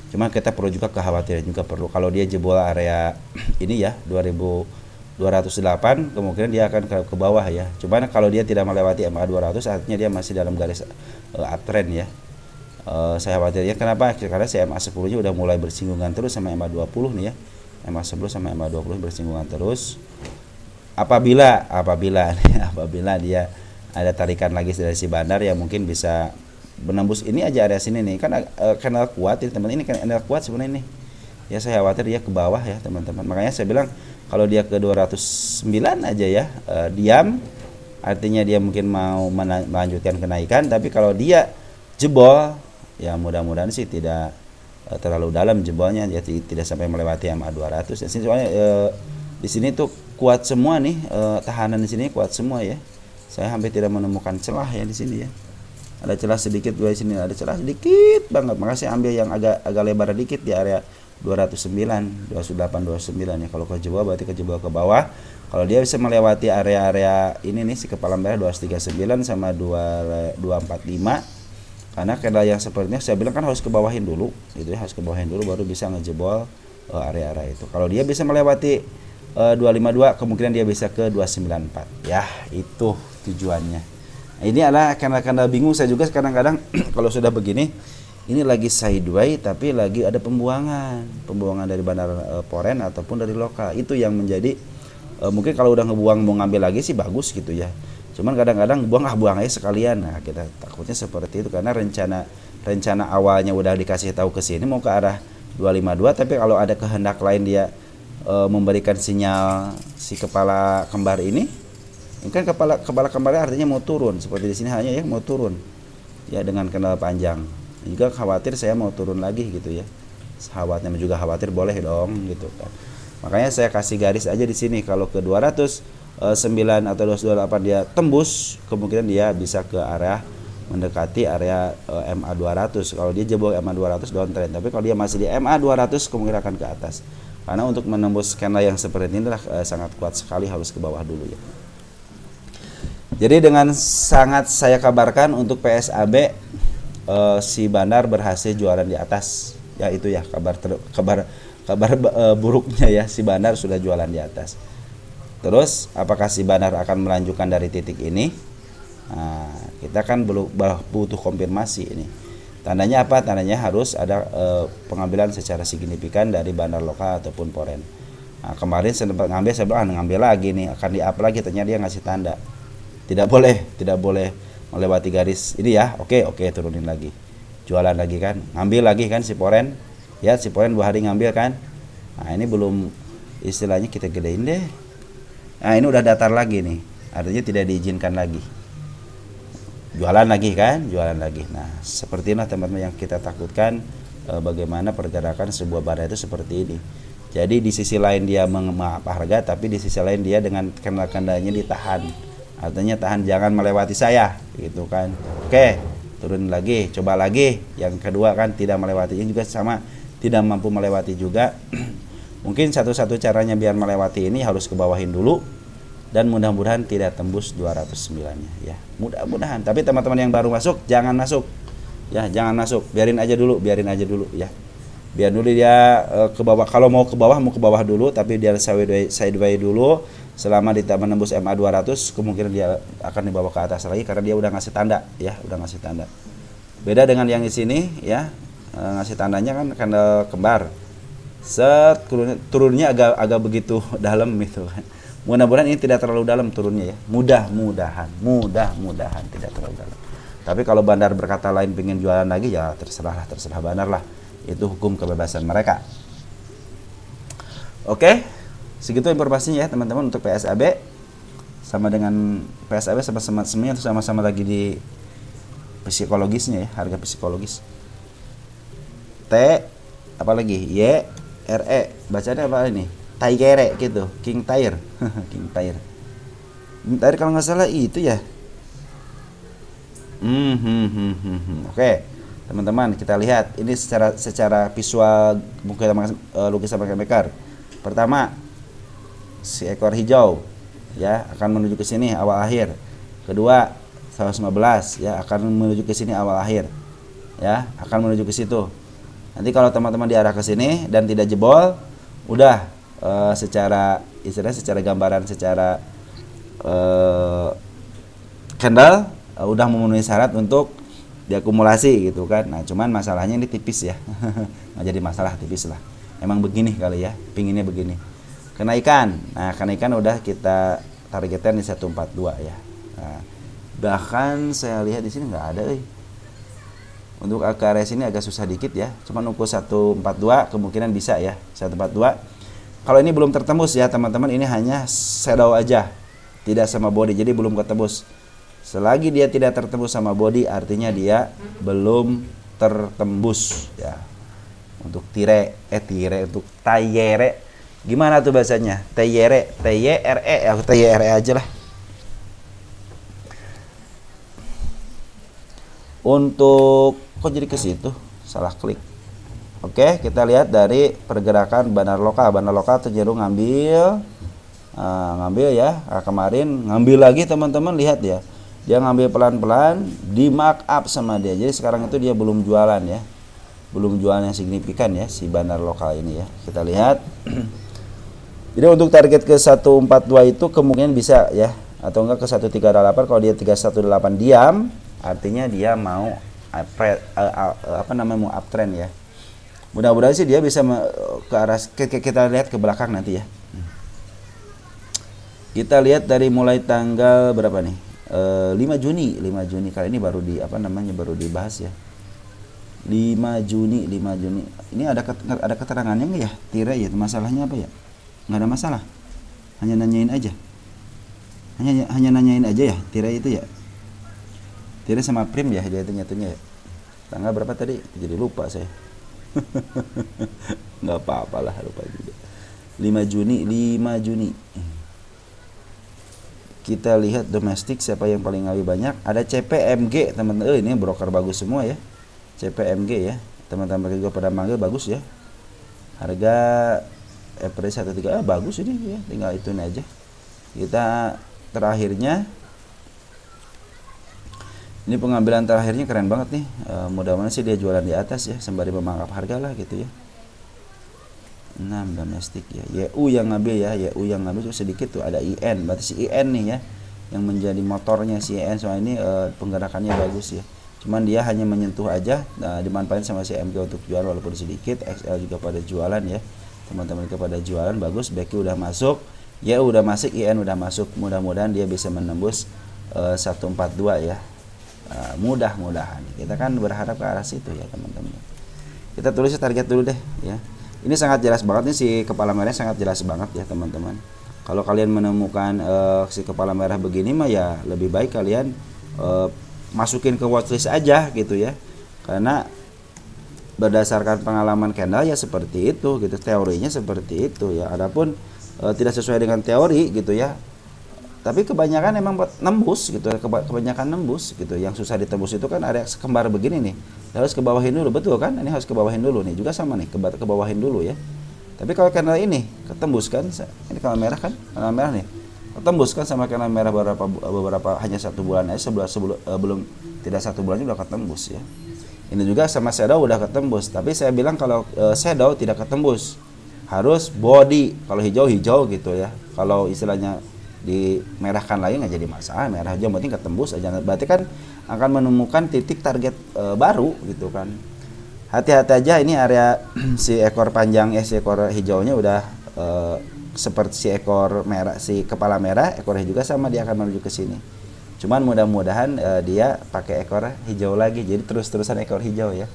Cuma kita perlu juga kekhawatiran juga perlu kalau dia jebol area ini ya 2208 kemungkinan dia akan ke bawah ya. Cuman kalau dia tidak melewati MA 200 artinya dia masih dalam garis uptrend ya. Saya khawatir ya, kenapa? Karena si MA 10 nya udah mulai bersinggungan terus sama MA 20 nih ya. MA 10 sama MA 20 bersinggungan terus. Apabila dia ada tarikan lagi dari si bandar ya mungkin bisa menembus ini aja area sini nih kan kanal kuat ya teman, ini kanal kuat sebenarnya nih ya. Saya khawatir dia ke bawah ya teman-teman, makanya saya bilang kalau dia ke 209 aja ya diam, artinya dia mungkin mau melanjutkan kenaikan. Tapi kalau dia jebol ya mudah-mudahan sih tidak terlalu dalam jebolnya ya, tidak sampai melewati MA 200 dan soalnya di sini tuh kuat semua nih, tahanan di sini kuat semua ya. Saya hampir tidak menemukan celah ya di sini ya. Ada celah sedikit, di sini ada celah sedikit banget. Makanya saya ambil yang agak lebar dikit di area 209, 28, 29 ya. Kalau kejebol berarti kejebol ke bawah. Kalau dia bisa melewati area-area ini nih si kepala merah 239 sama 245. Karena kendala yang sepertinya saya bilang kan harus ke bawahin dulu, gitu ya, harus ke bawahin dulu baru bisa ngejebol area-area itu. Kalau dia bisa melewati 252 kemungkinan dia bisa ke 294 ya, itu tujuannya. Ini adalah karena bingung saya juga kadang-kadang kalau sudah begini ini lagi sideway tapi lagi ada pembuangan dari bandar Poren ataupun dari lokal. Itu yang menjadi mungkin kalau udah ngebuang mau ngambil lagi sih bagus gitu ya. Cuman kadang-kadang buang aja sekalian. Nah, kita takutnya seperti itu karena rencana awalnya udah dikasih tahu ke sini mau ke arah 252, tapi kalau ada kehendak lain dia memberikan sinyal si kepala kembar ini kan kepala kembarnya artinya mau turun, seperti di sini hanya ya mau turun ya dengan kendal panjang. Juga khawatir saya mau turun lagi gitu ya. Sahabatnya juga khawatir, boleh dong gitu kan. Makanya saya kasih garis aja di sini kalau ke 209 atau 228 dia tembus, kemungkinan dia bisa ke arah mendekati area MA 200. Kalau dia jebol MA 200 downtrend, tapi kalau dia masih di MA 200 kemungkinan akan ke atas. Karena untuk menembus candle yang seperti ini adalah sangat kuat sekali, harus ke bawah dulu ya. Jadi dengan sangat saya kabarkan untuk PSAB si Bandar berhasil jualan di atas. Ya itu ya kabar buruknya ya, si Bandar sudah jualan di atas. Terus apakah si Bandar akan melanjutkan dari titik ini? Nah, kita kan butuh konfirmasi ini. Tandanya apa? Tandanya harus ada pengambilan secara signifikan dari bandar lokal ataupun Poren. Nah, kemarin sempat ngambil lagi nih, akan di-up lagi, ternyata dia ngasih tanda. Tidak boleh melewati garis ini ya. Oke, turunin lagi. Jualan lagi kan, ngambil lagi kan si Poren. Ya, si Poren 2 hari ngambil kan. Nah, ini belum istilahnya kita gedein deh. Nah, ini udah datar lagi nih. Artinya tidak diizinkan lagi. Jualan lagi. Nah, seperti inilah teman-teman yang kita takutkan, bagaimana pergerakan sebuah barang itu seperti ini. Jadi di sisi lain dia mengemaaf harga, tapi di sisi lain dia dengan kendal-kendalnya ditahan. Artinya tahan, jangan melewati saya gitu kan. Oke, turun lagi, coba lagi. Yang kedua kan tidak melewati, ini juga sama, tidak mampu melewati juga. Mungkin satu-satu caranya biar melewati ini harus ke bawahin dulu. Dan mudah-mudahan tidak tembus 209-nya ya. Mudah-mudahan. Tapi teman-teman yang baru masuk jangan masuk. Ya, jangan masuk. Biarin aja dulu ya. Biar dulu dia ke bawah. Kalau mau ke bawah dulu, tapi dia sideway dulu. Selama dia menembus MA 200, kemungkinan dia akan dibawa ke atas lagi karena dia udah ngasih tanda ya, Beda dengan yang di sini ya. Ngasih tandanya kan candle kembar. Turunnya agak begitu dalam gitu kan. Mudah-mudahan ini tidak terlalu dalam turunnya ya. Mudah-mudahan tidak terlalu dalam. Tapi kalau bandar berkata lain pengen jualan lagi ya terserah bandar lah. Itu hukum kebebasan mereka. Oke, segitu informasinya ya teman-teman untuk PSAB. Sama dengan PSAB sama-sama lagi di psikologisnya ya, harga psikologis. T apalagi Y R E bacanya apa ini? Taigere gitu, King Tire. King Tire kalau nggak salah itu ya. Oke, teman-teman kita lihat ini secara visual mungkin lukisan maker. Pertama, si ekor hijau ya akan menuju ke sini awal akhir. Kedua, 115 ya akan menuju ke sini awal akhir. Ya, akan menuju ke situ. Nanti kalau teman-teman diarah ke sini dan tidak jebol, udah secara gambaran secara candle udah memenuhi syarat untuk diakumulasi gitu kan. Nah, cuman masalahnya ini tipis ya. Nggak jadi masalah, tipis lah. Emang begini kali ya, pinginnya begini. Kenaikan udah kita targetkan di 142 ya. Nah, bahkan saya lihat di sini nggak ada untuk area sini agak susah dikit ya. Cuman ukur 142 kemungkinan bisa ya, 142. Kalau ini belum tertembus ya teman-teman, ini hanya shadow aja, tidak sama body, jadi belum ketembus. Selagi dia tidak tertembus sama body, artinya dia belum tertembus ya. Untuk untuk tayere, gimana tuh bahasanya? Tayere, TYRE, aku TYRE aja lah. Untuk kok jadi ke situ, salah klik. Oke, kita lihat dari pergerakan bandar lokal. Bandar lokal cenderung ngambil ya. Nah, kemarin ngambil lagi teman-teman, lihat ya. Dia ngambil pelan-pelan, di mark up sama dia. Jadi sekarang itu dia belum jualan ya. Belum jualan yang signifikan ya si bandar lokal ini ya. Kita lihat. Jadi untuk target ke 142 itu kemungkinan bisa ya, atau enggak ke 138. Kalau dia 318 diam, artinya dia mau apa namanya, mau uptrend ya. Mudah-mudahan sih dia bisa ke arah, kita lihat ke belakang nanti ya. Kita lihat dari mulai tanggal berapa nih? 5 Juni kali ini baru baru dibahas ya. 5 Juni. Ini ada keterangannya nggak ya? Tira ya, masalahnya apa ya? Nggak ada masalah. Hanya nanyain aja. Hanya nanyain aja ya, Tira itu ya. Tira sama Prim ya, dia itu nyatunya ya. Tanggal berapa tadi? Jadi lupa saya. Nggak apa-apa lah, lupa juga. 5 Juni. Kita lihat domestik siapa yang paling ngawi banyak. Ada CPMG teman-teman. Ini broker bagus semua ya. CPMG ya. Teman-teman juga pada manggil bagus ya. Harga average 13 bagus ini ya. Tinggal itu aja. Kita terakhirnya. Ini pengambilan terakhirnya keren banget nih. Mudah-mudahan sih dia jualan di atas ya, sembari memangkap harga lah gitu ya. 6 domestik ya. YU yang ngambil ya, YU yang ngambil tuh sedikit tuh, ada IN, berarti si IN nih ya yang menjadi motornya si IN. Soal ini penggerakannya bagus ya. Cuman dia hanya menyentuh aja, dimanfaatin sama si MG untuk jual walaupun sedikit. XL juga pada jualan ya. Teman-teman kepada jualan bagus, BQ udah masuk, YU udah masuk, IN udah masuk. Mudah-mudahan dia bisa menembus 142 ya. Mudah-mudahan. Kita kan berharap ke arah situ ya, teman-teman. Kita tulis target dulu deh ya. Ini sangat jelas banget nih, si kepala merah sangat jelas banget ya teman-teman. Kalau kalian menemukan si kepala merah begini mah ya lebih baik kalian masukin ke watchlist aja gitu ya. Karena berdasarkan pengalaman candle ya seperti itu gitu, teorinya seperti itu ya. Adapun tidak sesuai dengan teori gitu ya. Tapi kebanyakan emang nembus gitu, kebanyakan nembus gitu. Yang susah ditembus itu kan ada kembar begini nih. Harus ke bawahin dulu, betul kan? Ini harus ke bawahin dulu nih. Juga sama nih, ke bawahin dulu ya. Tapi kalau candle ini ketembus kan, ini kalau merah kan, kalau merah nih. Ketembus kan sama candle merah beberapa hanya 1 bulan aja, belum tidak 1 bulan udah ketembus ya. Ini juga sama shadow udah ketembus. Tapi saya bilang kalau shadow tidak ketembus, harus body. Kalau hijau gitu ya. Kalau istilahnya dimerahkan lagi nggak jadi masalah, merah aja penting ketembus aja, berarti kan akan menemukan titik target baru gitu kan. Hati-hati aja, ini area si ekor panjang si ekor hijaunya udah seperti si ekor merah, si kepala merah ekornya juga sama, dia akan menuju ke sini. Cuman mudah-mudahan dia pakai ekor hijau lagi, jadi terus-terusan ekor hijau ya.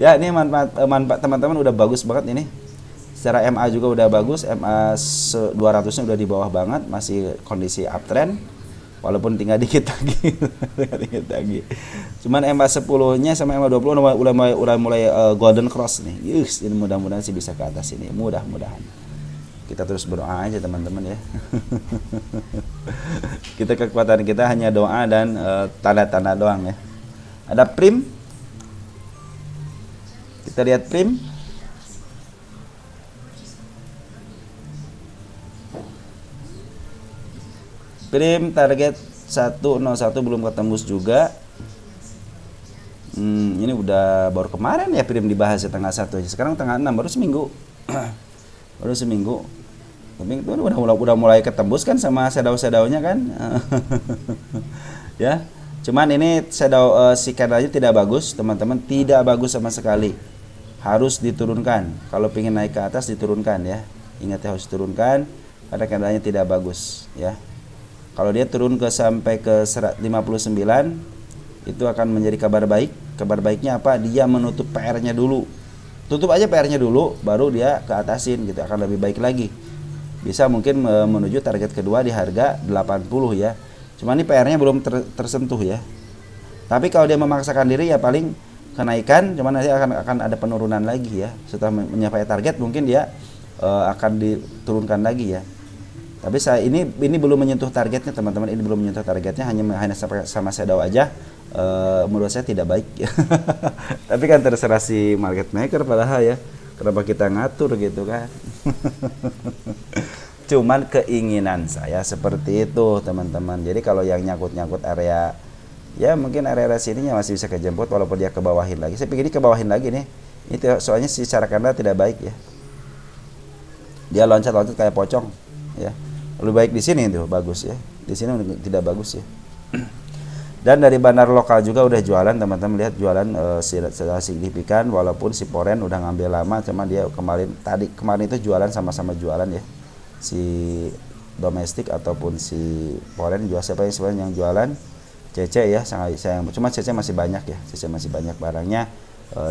Ya ini manfaat teman-teman udah bagus banget ini. Secara MA juga udah bagus, MA 200-nya udah di bawah banget, masih kondisi uptrend, walaupun tinggal dikit lagi. Cuman MA 10-nya sama MA 20 udah mulai golden cross nih. Yes, ini mudah-mudahan sih bisa ke atas ini, mudah-mudahan. Kita terus berdoa aja teman-teman ya. Kekuatan kita hanya doa dan tanda-tanda doang ya. Ada Prim. Kita lihat Prim. Prim target 101 belum ketembus juga. Ini udah baru kemarin ya Prim dibahas ya, tanggal 1 aja. Sekarang tanggal 6, baru seminggu. Baru seminggu. Tapi itu udah mulai ketembus kan sama shadow-shadownya kan. Ya. Cuman ini shadow si candlenya tidak bagus, teman-teman, tidak bagus sama sekali. Harus diturunkan. Kalau pengen naik ke atas diturunkan ya. Ingat ya, harus diturunkan karena candlenya tidak bagus ya. Kalau dia turun sampai ke 59, itu akan menjadi kabar baik. Kabar baiknya apa? Dia menutup PR-nya dulu. Tutup aja PR-nya dulu, baru dia ke atasin gitu, akan lebih baik lagi. Bisa mungkin menuju target kedua di harga 80 ya. Cuma ini PR-nya belum tersentuh ya. Tapi kalau dia memaksakan diri ya paling kenaikan, cuman nanti akan ada penurunan lagi ya. Setelah mencapai target mungkin dia akan diturunkan lagi ya. Tapi ini belum menyentuh targetnya teman-teman, ini belum menyentuh targetnya, hanya sama shadow aja. Menurut saya tidak baik ya. Tapi kan terserah si market maker padahal ya, kenapa kita ngatur gitu kan. Cuman keinginan saya seperti itu teman-teman. Jadi kalau yang nyangkut area, ya mungkin area sininya masih bisa kejemput walaupun dia ke bawahin lagi. Saya pikir ke bawahin lagi nih. Itu soalnya si cara candle tidak baik ya. Dia loncat kayak pocong ya. Lebih baik di sini tuh bagus ya. Di sini tidak bagus ya. Dan dari bandar lokal juga udah jualan, teman-teman lihat jualan secara signifikan, walaupun si Poren udah ngambil lama, cuma dia kemarin itu jualan sama-sama jualan ya. Si domestik ataupun si Poren jual, siapa yang sebenarnya yang jualan? Cece ya, sangat sayang. Cuma Cece masih banyak ya, Cece masih banyak barangnya.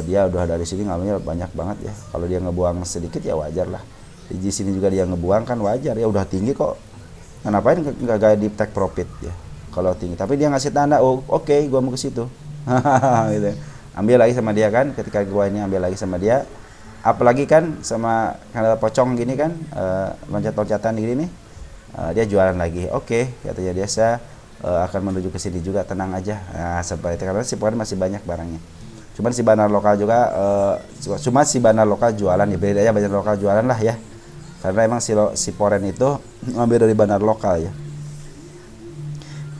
Dia udah dari sini ngambilnya banyak banget ya. Kalau dia ngebuang sedikit ya wajar lah. Di sini juga dia ngebuang kan wajar ya, udah tinggi kok. Ngapain nggak di take profit ya? Kalau tinggi, tapi dia ngasih tanda, oh oke, gua mau ke situ. Gitu. Ambil lagi sama dia kan, ketika gua ini ambil lagi sama dia, apalagi kan sama karena pocong gini kan, loncat-loncatan gini nih, dia jualan lagi. Oke, katanya dia saya akan menuju ke sini juga, tenang aja. Nah, seperti itu karena si Poren masih banyak barangnya. Cuman si bandar lokal juga, cuma si bandar lokal jualan ya, bedanya bandar lokal jualan lah ya. Karena emang si Poren itu ngambil dari bandar lokal ya.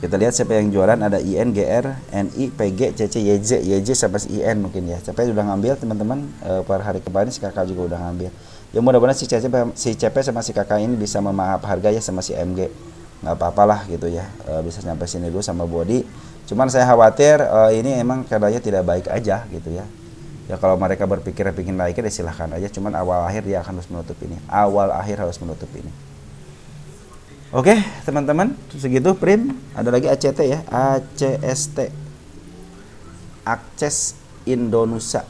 Kita lihat siapa yang jualan, ada IN, GR, NI, PG, CC, YJ sampai IN mungkin ya. Siapa yang udah ngambil teman-teman, per hari kemarin si kakak juga udah ngambil. Ya mudah-mudahan si CP sama si kakak ini bisa memaaf harga ya sama si MG. Nggak apa-apalah gitu ya, bisa sampai sini dulu sama body. Cuman saya khawatir ini emang keadaannya tidak baik aja gitu ya. Ya kalau mereka berpikir naiknya ya silahkan aja. Cuman awal akhir dia akan harus menutup ini. Awal akhir harus menutup ini. Oke teman-teman, segitu Prim. Ada lagi ACT ya, ACST, Akses Indonesia,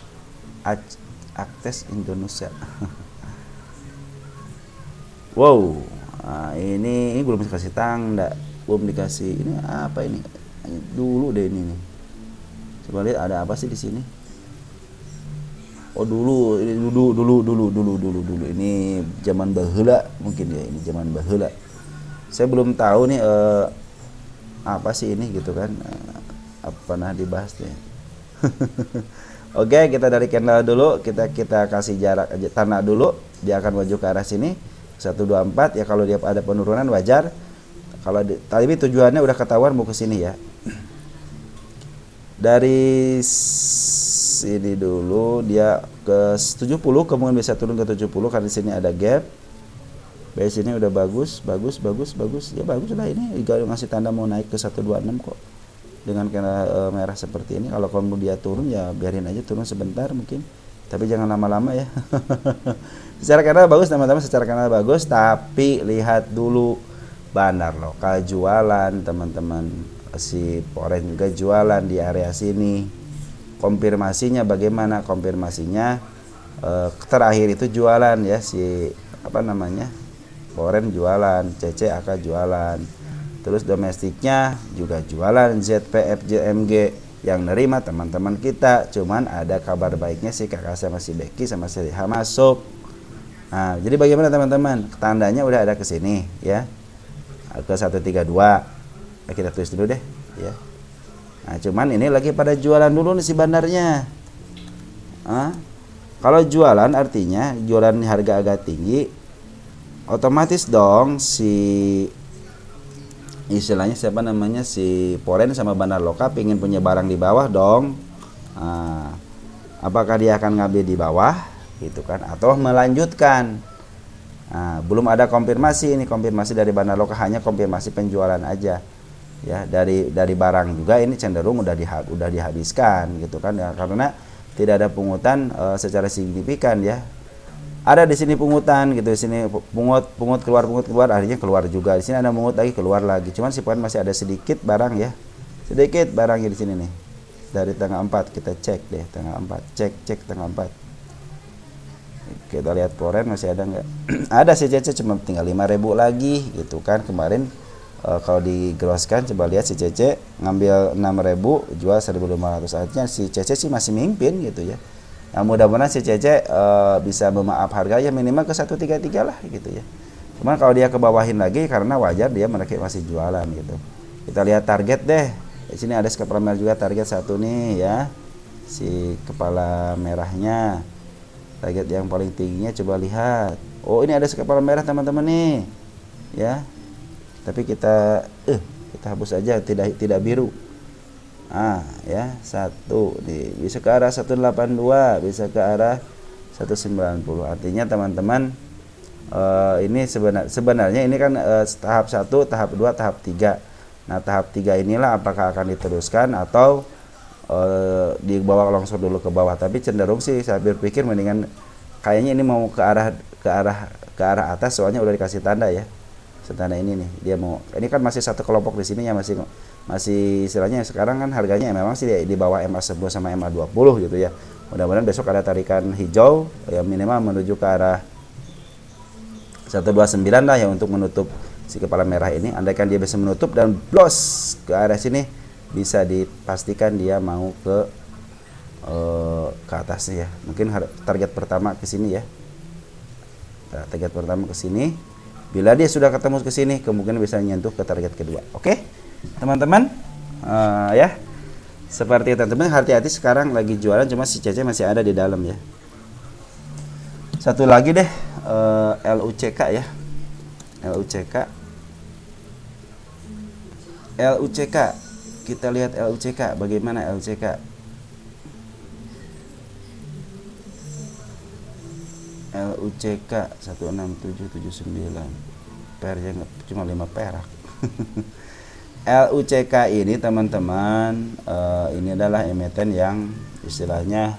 Akses Indonesia. Wow, nah, ini belum dikasih tanda, belum dikasih ini apa ini? Dulu deh ini nih. Coba lihat ada apa sih di sini? Oh dulu, ini dulu. Ini zaman baheula mungkin ya, ini zaman baheula. Saya belum tahu nih apa sih ini gitu kan, apa pernah dibahas deh. Oke, kita dari Kendal dulu, kita kasih jarak aja tanah dulu, dia akan maju ke arah sini 124 ya. Kalau dia ada penurunan wajar, kalau tapi tujuannya udah ketahuan mau ke sini ya. Dari sini dulu dia ke 70, kemudian bisa turun ke 70 karena di sini ada gap. Base ini udah bagus ya, bagus lah ini. Juga ngasih tanda mau naik ke 126 kok dengan kena merah seperti ini. Kalau dia turun ya biarin aja turun sebentar mungkin, tapi jangan lama-lama ya. Secara kanal bagus teman-teman, secara kanal bagus, tapi lihat dulu bandar lokal jualan teman-teman. Si Poren juga jualan di area sini. Konfirmasinya bagaimana? Konfirmasinya terakhir itu jualan ya, si apa namanya, Poren jualan, CC AK jualan, terus domestiknya juga jualan, ZPF JMG yang nerima teman-teman kita. Cuman ada kabar baiknya sih, kakak sama si Becky sama si Reha masuk. Nah, jadi bagaimana teman-teman? Tandanya udah ada ke sini ya, ke 132. Nah, kita tulis dulu deh ya. Nah, cuman ini lagi pada jualan dulu nih si bandarnya. Kalau jualan artinya jualan harga agak tinggi, otomatis dong si istilahnya siapa namanya, si Poren sama bandar lokal pengen punya barang di bawah dong. Apakah dia akan ngambil di bawah gitu kan, atau melanjutkan? Belum ada konfirmasi, ini konfirmasi dari bandar lokal, hanya konfirmasi penjualan aja ya. Dari barang juga ini cenderung udah dihabiskan gitu kan ya, karena tidak ada pungutan secara signifikan ya. Ada di sini pungutan gitu, di sini pungut keluar, akhirnya keluar juga. Di sini ada pungut lagi, keluar lagi. Cuman si Poren masih ada sedikit barang ya. Sedikit barangnya di sini nih. Dari tanggal 4 kita cek deh, tanggal 4. Cek tanggal 4. Kita lihat Poren masih ada enggak? Ada si CC, cuma tinggal 5.000 lagi gitu kan. Kemarin kalau digroskan coba lihat si CC ngambil 6.000, jual 1.500. Artinya si CC sih masih mimpin gitu ya. Nah, mudah-mudahan si Cece bisa memaaf harga ya, minimal ke 133 lah gitu ya. Cuman kalau dia ke bawahin lagi karena wajar dia mereka masih jualan gitu. Kita lihat target deh. Di sini ada kepala merah juga, target satu nih ya. Si kepala merahnya. Target yang paling tingginya coba lihat. Oh, ini ada kepala merah teman-teman nih. Ya. Tapi kita hapus aja, tidak biru. Ya, 1 bisa ke arah 182, bisa ke arah 190. Artinya teman-teman ini sebenarnya ini kan tahap 1, tahap 2, tahap 3. Nah, tahap 3 inilah apakah akan diteruskan atau dibawa longsor dulu ke bawah. Tapi cenderung sih saya berpikir mendingan kayaknya ini mau ke arah atas, soalnya udah dikasih tanda ya. Tanda ini nih, dia mau, ini kan masih satu kelompok di sini ya, masih istilahnya sekarang kan harganya ya memang sih di bawah MA10 sama MA20 gitu ya. Mudah-mudahan besok ada tarikan hijau ya, minimal menuju ke arah 129 lah ya, untuk menutup si kepala merah ini. Andaikan dia bisa menutup dan blos ke arah sini, bisa dipastikan dia mau ke atasnya ya. Mungkin target pertama ke sini ya. Nah, target pertama ke sini. Bila dia sudah ketemu ke sini, kemungkinan bisa nyentuh ke target kedua. Oke, teman-teman, ya. Seperti teman-teman, hati-hati sekarang lagi jualan, cuma si Cece masih ada di dalam ya. Satu lagi deh, LUCK ya. LUCK. Kita lihat LUCK, bagaimana LUCK? LUCK 16779 pernya cuma 5 perak. LUCK ini teman-teman, ini adalah emiten yang istilahnya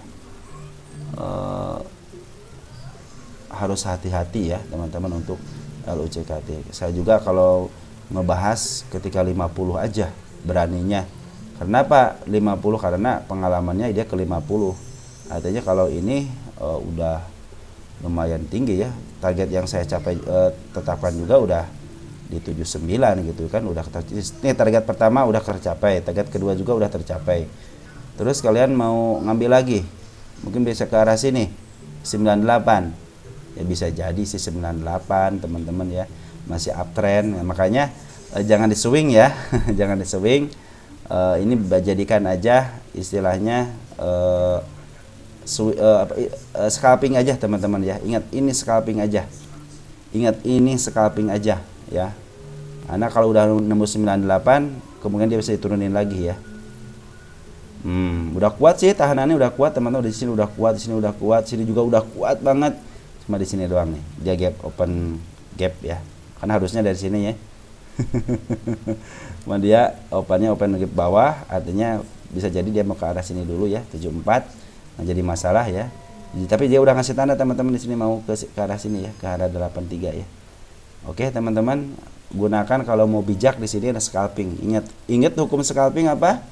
harus hati-hati ya teman-teman untuk LUCK. Saya juga kalau ngebahas ketika 50 aja beraninya. Kenapa 50? Karena pengalamannya dia ke 50. Artinya kalau ini udah lumayan tinggi ya. Target yang saya tetapkan juga udah di 79 gitu kan, udah ini target pertama udah tercapai, target kedua juga udah tercapai. Terus kalian mau ngambil lagi, mungkin bisa ke arah sini 98 ya, bisa jadi sih 98 teman-teman ya, masih uptrend ya, makanya jangan di swing ya. Jangan di swing, ini jadikan aja istilahnya scalping aja teman-teman ya. Ingat ini scalping aja, ya. Karena kalau udah nembus 98 kemudian dia bisa diturunin lagi ya. Udah kuat sih, tahanannya udah kuat teman-teman. Di sini udah kuat, di sini udah kuat, sini juga udah kuat banget. Cuma di sini doang nih dia gap, open gap ya, karena harusnya dari sini ya. Cuma dia open gap bawah, artinya bisa jadi dia mau ke arah sini dulu ya, 74. Nah, jadi masalah ya. Tapi dia udah ngasih tanda teman-teman di sini mau ke arah sini ya, ke arah 83 ya. Oke, teman-teman, gunakan kalau mau bijak di sini ada scalping. Ingat hukum scalping apa?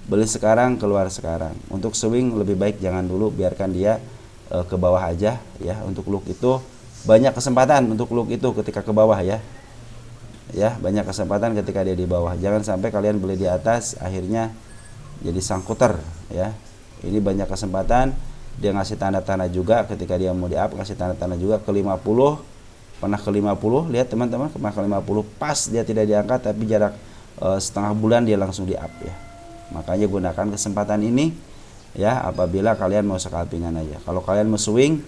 Beli sekarang, keluar sekarang. Untuk swing lebih baik jangan dulu, biarkan dia ke bawah aja ya. Untuk look itu banyak kesempatan untuk look itu ketika ke bawah ya. Ya, banyak kesempatan ketika dia di bawah. Jangan sampai kalian beli di atas akhirnya jadi sangkuter ya. Ini banyak kesempatan, dia ngasih tanda-tanda juga ketika dia mau di up, ngasih tanda-tanda juga ke 50, pernah ke 50, lihat teman-teman, pernah ke 50, pas dia tidak diangkat, tapi jarak setengah bulan dia langsung di up ya. Makanya gunakan kesempatan ini ya, apabila kalian mau scalpingan aja. Kalau kalian mau swing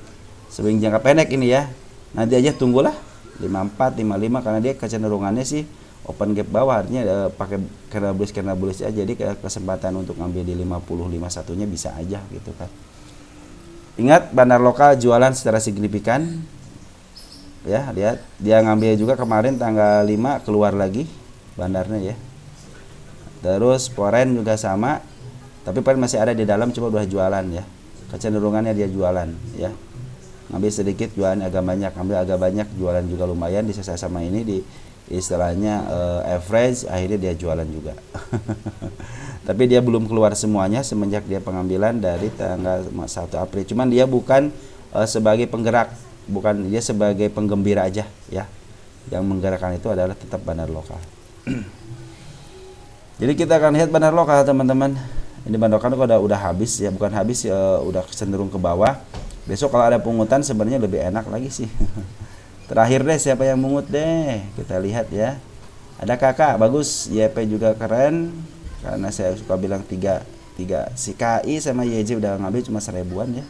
jangka pendek ini ya, nanti aja tunggulah 54, 55, karena dia kecenderungannya sih open gap bawah, artinya pakai candle bullish aja, jadi kesempatan untuk ngambil di 50 51 nya bisa aja gitu kan. Ingat, bandar lokal jualan secara signifikan ya, lihat dia ngambil juga kemarin tanggal 5 keluar lagi bandarnya ya. Terus foreign juga sama, tapi foreign masih ada di dalam, coba udah jualan ya, kecenderungannya dia jualan ya. Ngambil sedikit, jualan agak banyak, ambil agak banyak, jualan juga lumayan, disisa sama ini di istilahnya average, akhirnya dia jualan juga. Tapi dia belum keluar semuanya semenjak dia pengambilan dari tanggal 1 April. Cuman dia bukan sebagai penggerak, bukan, dia sebagai penggembira aja ya. Yang menggerakkan itu adalah tetap bandar lokal. Jadi kita akan lihat bandar lokal teman-teman. Ini bandar lokal udah habis ya, bukan habis ya, udah cenderung ke bawah. Besok kalau ada pungutan sebenarnya lebih enak lagi sih. Terakhir deh, siapa yang mungut deh, kita lihat ya. Ada kakak bagus, YP juga keren, karena saya suka bilang tiga si KI sama YJ udah ngambil cuma 1000-an ya.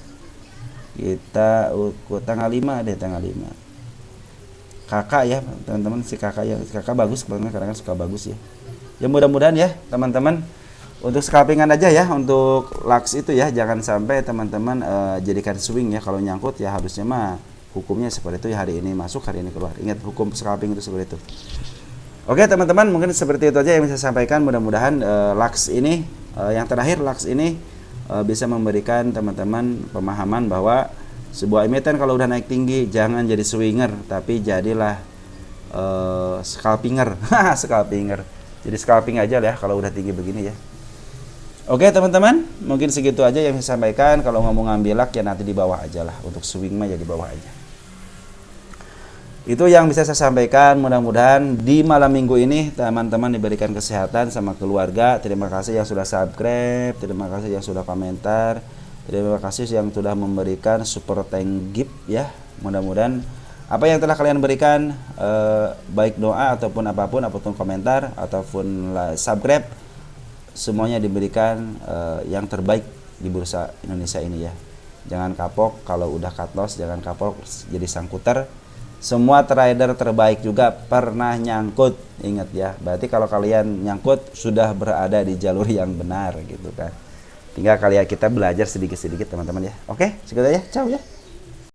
Kita tanggal 5 deh, tanggal 5 kakak ya teman-teman, si kakak bagus, kadang-kadang suka bagus ya. Ya mudah-mudahan ya teman-teman, untuk scalpingan aja ya, untuk lux itu ya, jangan sampai teman-teman jadikan swing ya. Kalau nyangkut ya harusnya mah hukumnya seperti itu ya, hari ini masuk hari ini keluar. Ingat hukum scalping itu seperti itu. Oke teman-teman, mungkin seperti itu aja yang bisa saya sampaikan. Mudah-mudahan Lux ini yang terakhir Lux ini bisa memberikan teman-teman pemahaman bahwa sebuah emiten kalau udah naik tinggi jangan jadi swinger, tapi jadilah scalpinger. Scalpinger. Jadi scalping aja lah ya kalau udah tinggi begini ya. Oke teman-teman, mungkin segitu aja yang saya sampaikan. Kalau ngomong ngambilak ya nanti di bawah aja lah. Untuk swing mah ya di bawah aja. Itu yang bisa saya sampaikan. Mudah-mudahan di malam minggu ini teman-teman diberikan kesehatan sama keluarga. Terima kasih yang sudah subscribe, terima kasih yang sudah komentar, terima kasih yang sudah memberikan super thank gift ya. Mudah-mudahan apa yang telah kalian berikan, baik doa ataupun apapun komentar ataupun subscribe, semuanya diberikan yang terbaik di bursa Indonesia ini ya. Jangan kapok kalau udah cut loss, jangan kapok jadi sangkuter. Semua trader terbaik juga pernah nyangkut, ingat ya. Berarti kalau kalian nyangkut sudah berada di jalur yang benar gitu kan. Tinggal kalian kita belajar sedikit-sedikit teman-teman ya. Oke, segitu aja. Ciao ya.